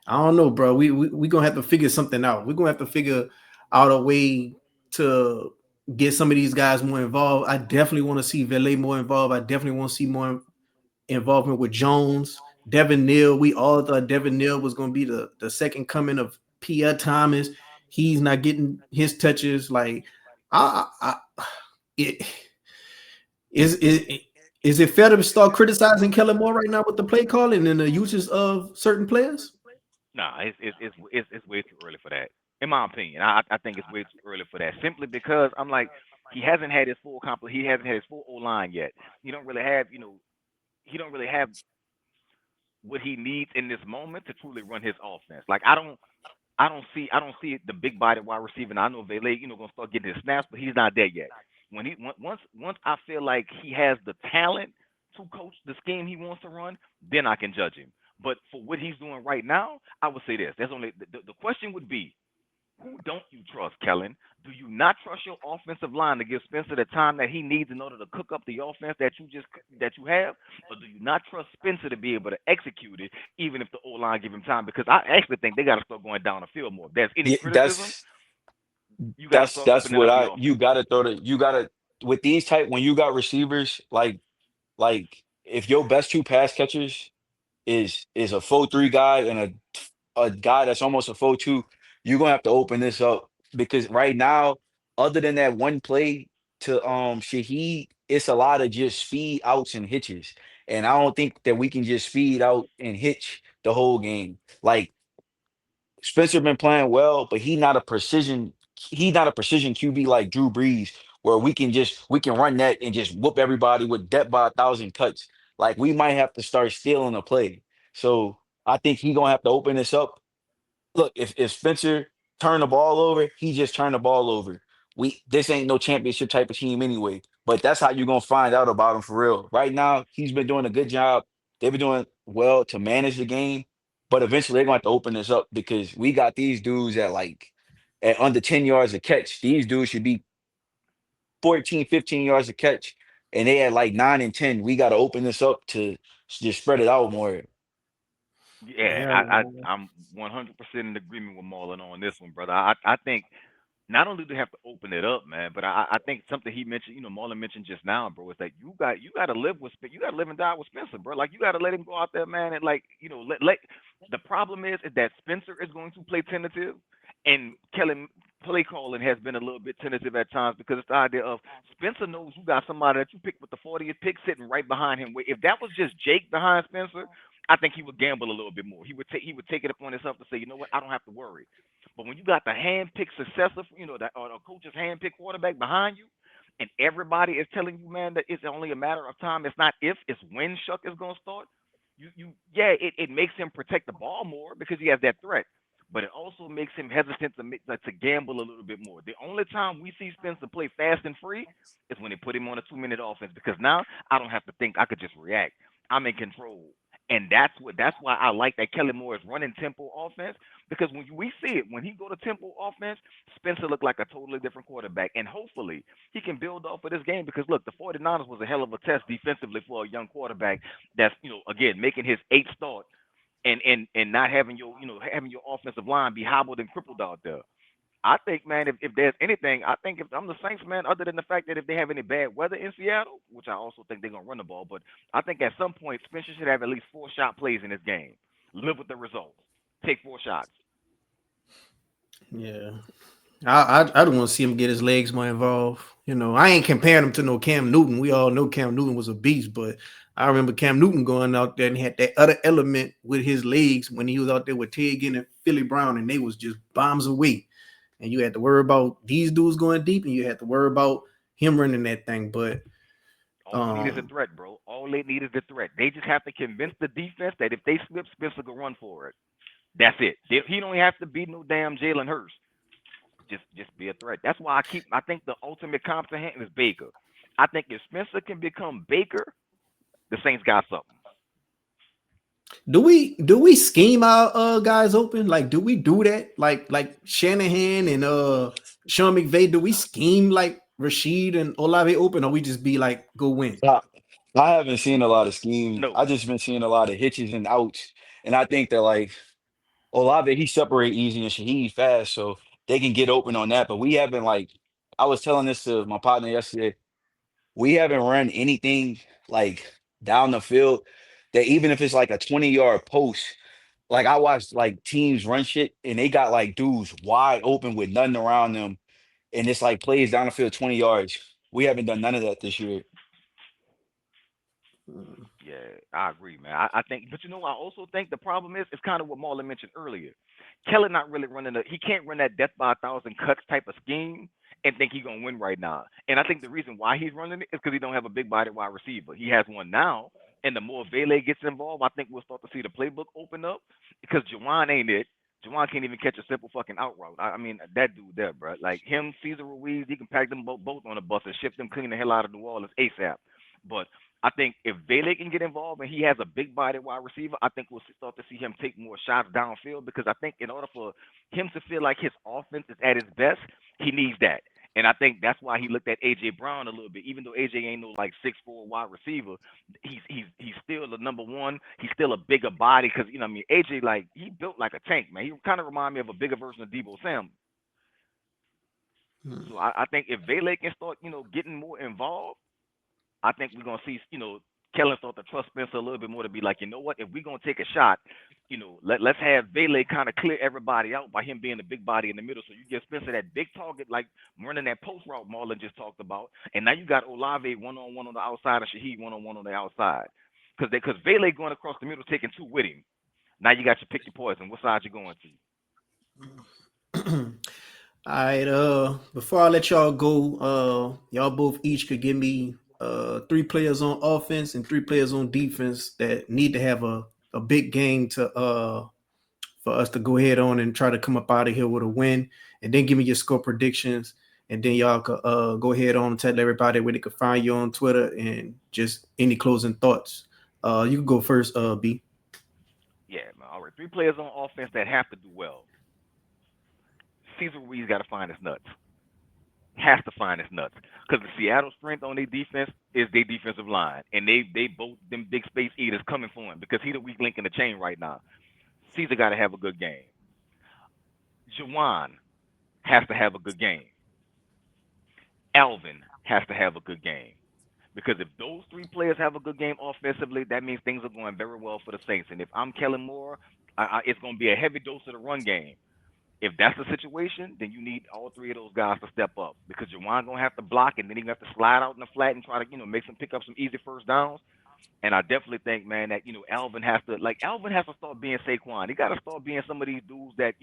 I don't know, bro. We gonna have to figure something out. We're gonna have to figure out a way to get some of these guys more involved. I definitely want to see Valet more involved. I definitely want to see more involvement with Jones, Devin Neal. We all thought Devin Neal was going to be the second coming of Pierre Thomas. He's not getting his touches. Like, it is it fair to start criticizing Kellen Moore right now with the play calling and the uses of certain players? Nah, it's way too early for that. In my opinion, I think it's way too early for that. Simply because I'm like he hasn't had his full he hasn't had his full O line yet. He don't really have he don't really have what he needs in this moment to truly run his offense. Like I don't see the big body wide receiver. And I know Vele, gonna start getting his snaps, but he's not there yet. Once I feel like he has the talent to coach the scheme he wants to run, then I can judge him. But for what he's doing right now, I would say this. There's only the question would be, who don't you trust, Kellen? Do you not trust your offensive line to give Spencer the time that he needs in order to cook up the offense that you have, or do you not trust Spencer to be able to execute it, even if the O line give him time? Because I actually think they got to start going down the field more. If there's any Yeah, criticism, you got to start that's opening what up the I you offense. gotta throw the you gotta with these type when you got receivers like if your best two pass catchers is a 4-3 guy and a guy that's almost a 4-2, you're gonna have to open this up because right now, other than that one play to Shaheed, it's a lot of just speed outs and hitches. And I don't think that we can just speed out and hitch the whole game. Like Spencer been playing well, but he not a precision QB like Drew Brees, where we can run that and just whoop everybody with death by 1,000 cuts. Like we might have to start stealing a play. So I think he gonna have to open this up. Look, if Spencer turned the ball over, he just turned the ball over. We this ain't no championship type of team anyway. But that's how you're gonna find out about him for real. Right now, he's been doing a good job. They've been doing well to manage the game, but eventually they're gonna have to open this up because we got these dudes at under 10 yards a catch. These dudes should be 14, 15 yards a catch, and they at like 9 and 10. We gotta open this up to just spread it out more. Yeah, Yeah, I'm 100% in agreement with Marlon on this one, brother. I think not only do they have to open it up, man, but I think something he mentioned, Marlon mentioned just now, bro, is that you got to live with you got to live and die with Spencer, bro. Like you got to let him go out there, man, and like let. The problem is that Spencer is going to play tentative, and Kellen play calling has been a little bit tentative at times because it's the idea of Spencer knows you got somebody that you picked with the 40th pick sitting right behind him. If that was just Jake behind Spencer, I think he would gamble a little bit more. He would take it upon himself to say, you know what, I don't have to worry. But when you got the hand-picked successor, or the coach's hand-picked quarterback behind you, and everybody is telling you, man, that it's only a matter of time. It's not if, it's when Shuck is gonna start. Yeah, it makes him protect the ball more because he has that threat. But it also makes him hesitant to gamble a little bit more. The only time we see Spencer play fast and free is when they put him on a 2-minute offense because now I don't have to think. I could just react. I'm in control. And that's why I like that Kellen Moore is running tempo offense because when we see it, when he go to tempo offense, Spencer look like a totally different quarterback. And hopefully he can build off of this game because look, the 49ers was a hell of a test defensively for a young quarterback that's, again, making his eighth start and not having your, having your offensive line be hobbled and crippled out there. I think, man, if there's anything, I think if I'm the Saints, man, other than the fact that if they have any bad weather in Seattle, which I also think they're gonna run the ball, but I think at some point Spencer should have at least 4 shot plays in this game. Live with the results. Take 4 shots. Yeah. I don't want to see him get his legs more involved. I ain't comparing him to no Cam Newton. We all know Cam Newton was a beast, but I remember Cam Newton going out there and had that other element with his legs when he was out there with Ted Ginn and Philly Brown, and they was just bombs away. And you had to worry about these dudes going deep, and you had to worry about him running that thing. But All you need is a threat, bro. All they need is the threat. They just have to convince the defense that if they slip, Spencer will run for it. That's it. He don't have to be no damn Jalen Hurts. Just be a threat. That's why I think the ultimate comp to him is Baker. I think if Spencer can become Baker, the Saints got something. do we scheme our guys open? Like, do we do that? Like Shanahan and Sean McVay, do we scheme like Rashid and Olave open, or we just be like go win? I, I haven't seen a lot of schemes. No. I just been seeing a lot of hitches and outs, and I think that like Olave, he separate easy and Shaheed fast, so they can get open on that. But we haven't like I was telling this to my partner yesterday. We haven't run anything like down the field that even if it's like a 20-yard post, like I watched like teams run shit and they got like dudes wide open with nothing around them, and it's like plays down the field 20 yards. We haven't done none of that this year. Yeah, I agree, man. I think, but I also think the problem is it's kind of what Marlon mentioned earlier. Keller not really running he can't run that death by a thousand cuts type of scheme and think he's gonna win right now. And I think the reason why he's running it is because he don't have a big body wide receiver. He has one now, and the more Vele gets involved, I think we'll start to see the playbook open up because Jawan ain't it. Jawan can't even catch a simple fucking out route. I mean, that dude there, bro. Like him, Cesar Ruiz, he can pack them both on a bus and ship them clean the hell out of New Orleans ASAP. But I think if Vele can get involved and he has a big body wide receiver, I think we'll start to see him take more shots downfield because I think in order for him to feel like his offense is at its best, he needs that. And I think that's why he looked at AJ Brown a little bit. Even though AJ ain't no like 6'4" wide receiver, he's still the number one. He's still a bigger body because I mean AJ like he built like a tank, man. He kind of remind me of a bigger version of Debo Samuel. So I think if Vele can start getting more involved, I think we're gonna see, Kellen start to trust Spencer a little bit more to be like, you know what, if we're gonna take a shot, let's have Vele kind of clear everybody out by him being the big body in the middle. So you give Spencer that big target, like running that post route Marlon just talked about, and now you got Olave one on the outside and Shaheed one on the outside, because Vele going across the middle taking two with him. Now you got to pick your poison. What side you going All right, before I let y'all go, y'all both each could give me 3 players on offense and 3 players on defense that need to have a big game to for us to go ahead on and try to come up out of here with a win, and then give me your score predictions, and then y'all could go ahead on and tell everybody where they could find you on Twitter and just any closing thoughts. You can go first, B. Yeah, man. All right, 3 players on offense that have to do well. Cesar Ruiz got to find his nuts. Has to find his nuts because the Seattle strength on their defense is their defensive line, and they both them big space eaters coming for him because he's the weak link in the chain right now. Caesar got to have a good game. Jawan has to have a good game. Alvin has to have a good game because if those 3 players have a good game offensively, that means things are going very well for the Saints. And if I'm Kellen Moore, it's going to be a heavy dose of the run game. If that's the situation, then you need all 3 of those guys to step up because Jawan gonna have to block and then he gonna have to slide out in the flat and try to make some pick up some easy first downs. And I definitely think, man, that Alvin has to start being Saquon. He got to start being some of these dudes that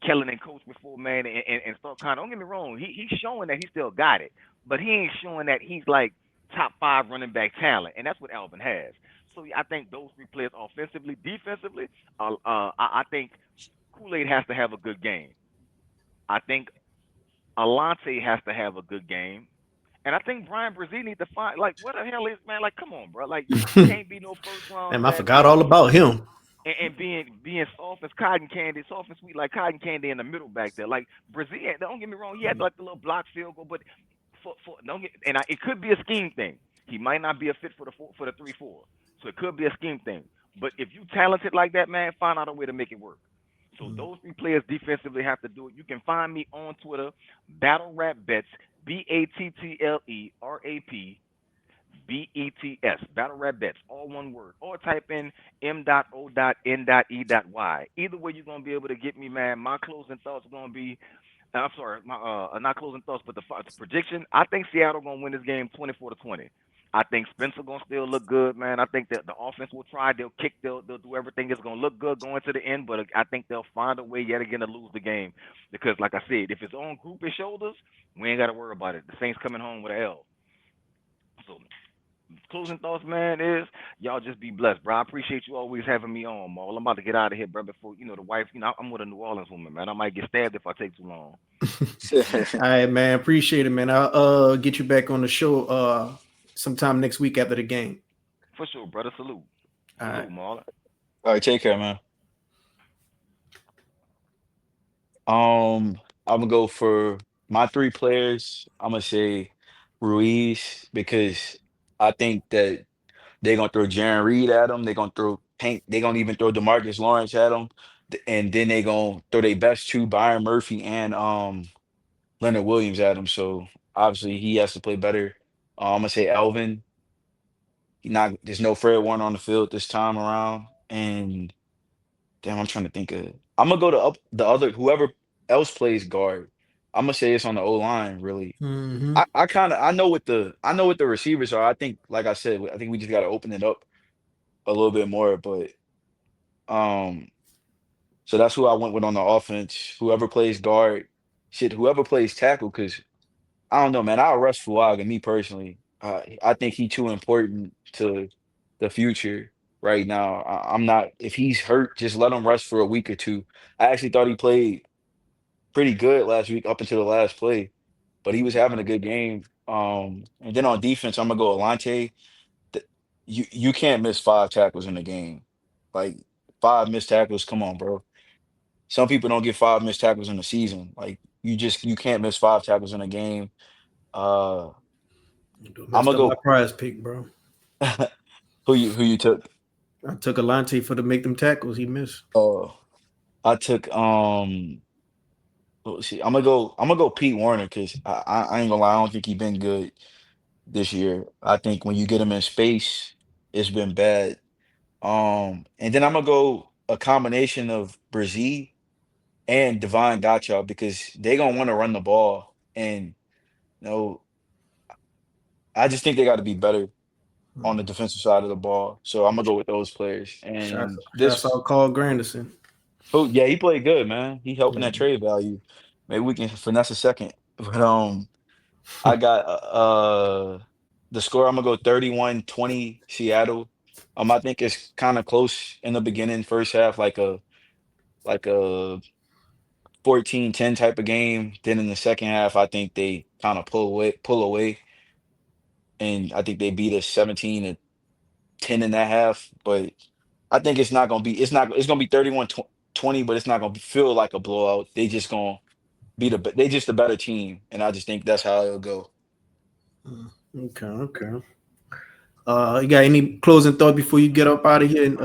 Kellen and coach before, man, and start kind of. Don't get me wrong, he's showing that he still got it, but he ain't showing that he's like top 5 running back talent, and that's what Alvin has. So I think those 3 players, offensively, defensively, I think Kool Aid has to have a good game. I think Alante has to have a good game. And I think Brian Brzee need to find like what the hell is man? Like, come on, bro. Like you can't be no first round Damn, I draft forgot pick all about him. and being soft as cotton candy, soft and sweet like cotton candy in the middle back there. Like Brazil, don't get me wrong, he had like the little block field goal, but for don't get it could be a scheme thing. He might not be a fit for the 3-4, so it could be a scheme thing. But if you talented like that, man, find out a way to make it work. So those three players defensively have to do it. You can find me on Twitter, Battle Rap Bets, BATTLERAP BETS, Battle Rap Bets, all one word. Or type in M.O.N.E.Y. Either way, you're going to be able to get me, man. My closing thoughts are going to be, I'm sorry, my not closing thoughts, but the prediction. I think Seattle going to win this game 24-20. I think Spencer going to still look good, man. I think that the offense will try. They'll kick. They'll do everything. It's going to look good going to the end, but I think they'll find a way yet again to lose the game because, like I said, if it's on group and shoulders, we ain't got to worry about it. The Saints coming home with an L. So closing thoughts, man, is y'all just be blessed, bro. I appreciate you always having me on, Maul. I'm about to get out of here, bro. Before the wife, I'm with a New Orleans woman, man. I might get stabbed if I take too long. All right, man. Appreciate it, man. I'll get you back on the show sometime next week after the game. For sure, brother. Salute. All Salute, right. Maul. All right, take care, man. I'm gonna go for my three players. I'm gonna say Ruiz because I think that they're gonna throw Jaron Reed at him. They're gonna throw Tank. They're gonna even throw Demarcus Lawrence at him, and then they're gonna throw their best two, Byron Murphy and Leonard Williams at him. So obviously he has to play better. I'm gonna say Elvin. He not. There's no Fred Warner on the field this time around, and damn, I'm trying to think of. I'm gonna go to up the other whoever else plays guard. I'm gonna say it's on the O line. Really, Mm-hmm. I know what the receivers are. I think, like I said, I think we just got to open it up a little bit more. But um, so that's who I went with on the offense. Whoever plays guard, shit. Whoever plays tackle, because I don't know, man. I'll rush Fuaga, me personally. I think he too important to the future right now. I'm not. If he's hurt, just let him rest for a week or two. I actually thought he played pretty good last week up until the last play, but he was having a good game. And then on defense, I'm gonna go Alante. You can't miss five tackles in the game. Like five missed tackles. Come on, bro. Some people don't get five missed tackles in the season. Like you can't miss five tackles in a game. Uh, You I'm messed gonna up my go. prize pick, bro. Who you took? I took Alante for to make them tackles. He missed. Oh, I took let's see. I'm gonna go Pete Warner because I ain't gonna lie. I don't think he been good this year. I think when you get him in space, it's been bad. And then I'm gonna go a combination of Brzee and Divine Gotcha because they gonna want to run the ball, and you know, I just think they got to be better on the defensive side of the ball. So I'm gonna go with those players. And Shots this, out Carl Granderson. oh yeah, he played good, man. He helping Yeah. that trade value. Maybe we can finesse a second. But I got the score. I'm gonna go 31-20 Seattle. I think it's kind of close in the beginning, first half, like a 14-10 type of game. Then in the second half, I think they kind of pull away, and I think they beat us 17-10 in that half. But I think it's gonna be 31-20, but it's not gonna feel like a blowout. They just a better team, and I just think that's how it'll go. Okay, okay. You got any closing thoughts before you get up out of here and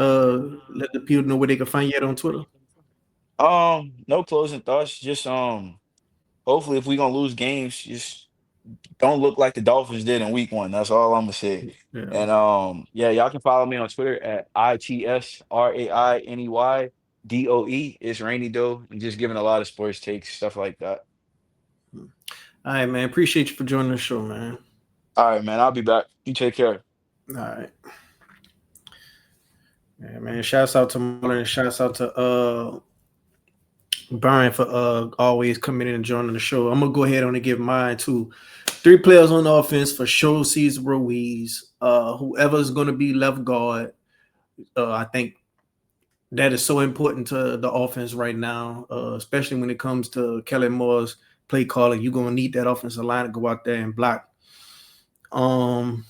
let the people know where they can find you at on Twitter? No closing thoughts. Just hopefully if we gonna lose games, just don't look like the Dolphins did in week one. That's all I'm gonna say. Yeah. And yeah, y'all can follow me on Twitter at ITSRAINEYDOE. It's Rainy Doe. And just giving a lot of sports takes, stuff like that. All right, man. Appreciate you for joining the show, man. All right, man. I'll be back. You take care. All right. Yeah, man. Shouts out to Marlon and shouts out to Brian for always coming in and joining the show. I'm gonna go ahead on and give mine to three players on offense for sure. Cesar Ruiz. Whoever's gonna be left guard. I think that is so important to the offense right now, especially when it comes to Kellen Moore's play calling. You're gonna need that offensive line to go out there and block Um,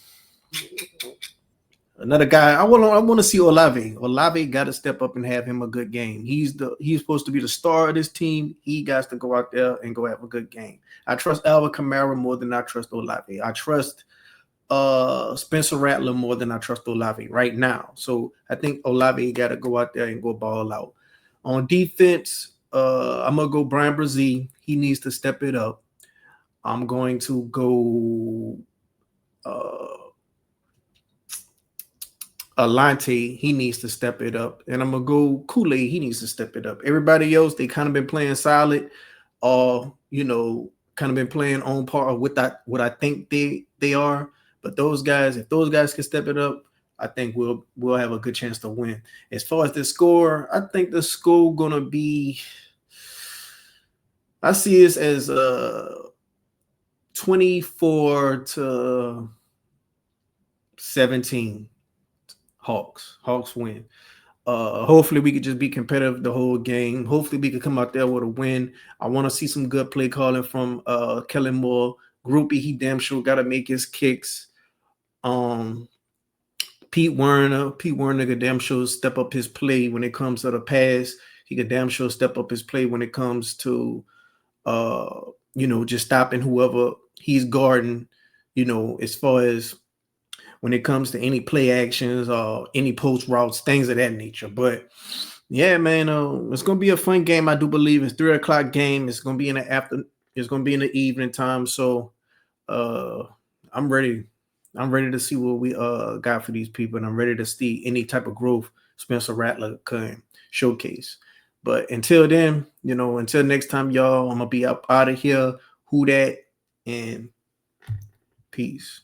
Another guy I want to see Olave. Olave got to step up and have him a good game. He's supposed to be the star of this team. He got to go out there and go have a good game. I trust Alvin Kamara more than I trust Olave. I trust Spencer Rattler more than I trust Olave right now. So I think Olave got to go out there and go ball out. On defense, I'm gonna go Brian Brzee. He needs to step it up. I'm going to go Alante. He needs to step it up, and I'm gonna go Kool-Aid. He needs to step it up. Everybody else, they kind of been playing solid, or kind of been playing on par with what I think they are. But those guys, if those guys can step it up, I think we'll have a good chance to win. As far as the score, I think the score gonna be. I see this as 24-17. Hawks win. Hopefully we could just be competitive the whole game. Hopefully we could come out there with a win. I want to see some good play calling from Kellen Moore. Groupie, he damn sure got to make his kicks. Pete Werner could damn sure step up his play when it comes to the pass. He could damn sure step up his play when it comes to just stopping whoever he's guarding, as far as when it comes to any play actions or any post routes, things of that nature. But yeah, man, it's gonna be a fun game. I do believe it's 3:00 game. It's gonna be in the It's gonna be in the evening time. So I'm ready. I'm ready to see what we got for these people, and I'm ready to see any type of growth Spencer Rattler can showcase. But until then, until next time, y'all, I'm gonna be up out of here. Who that? And peace.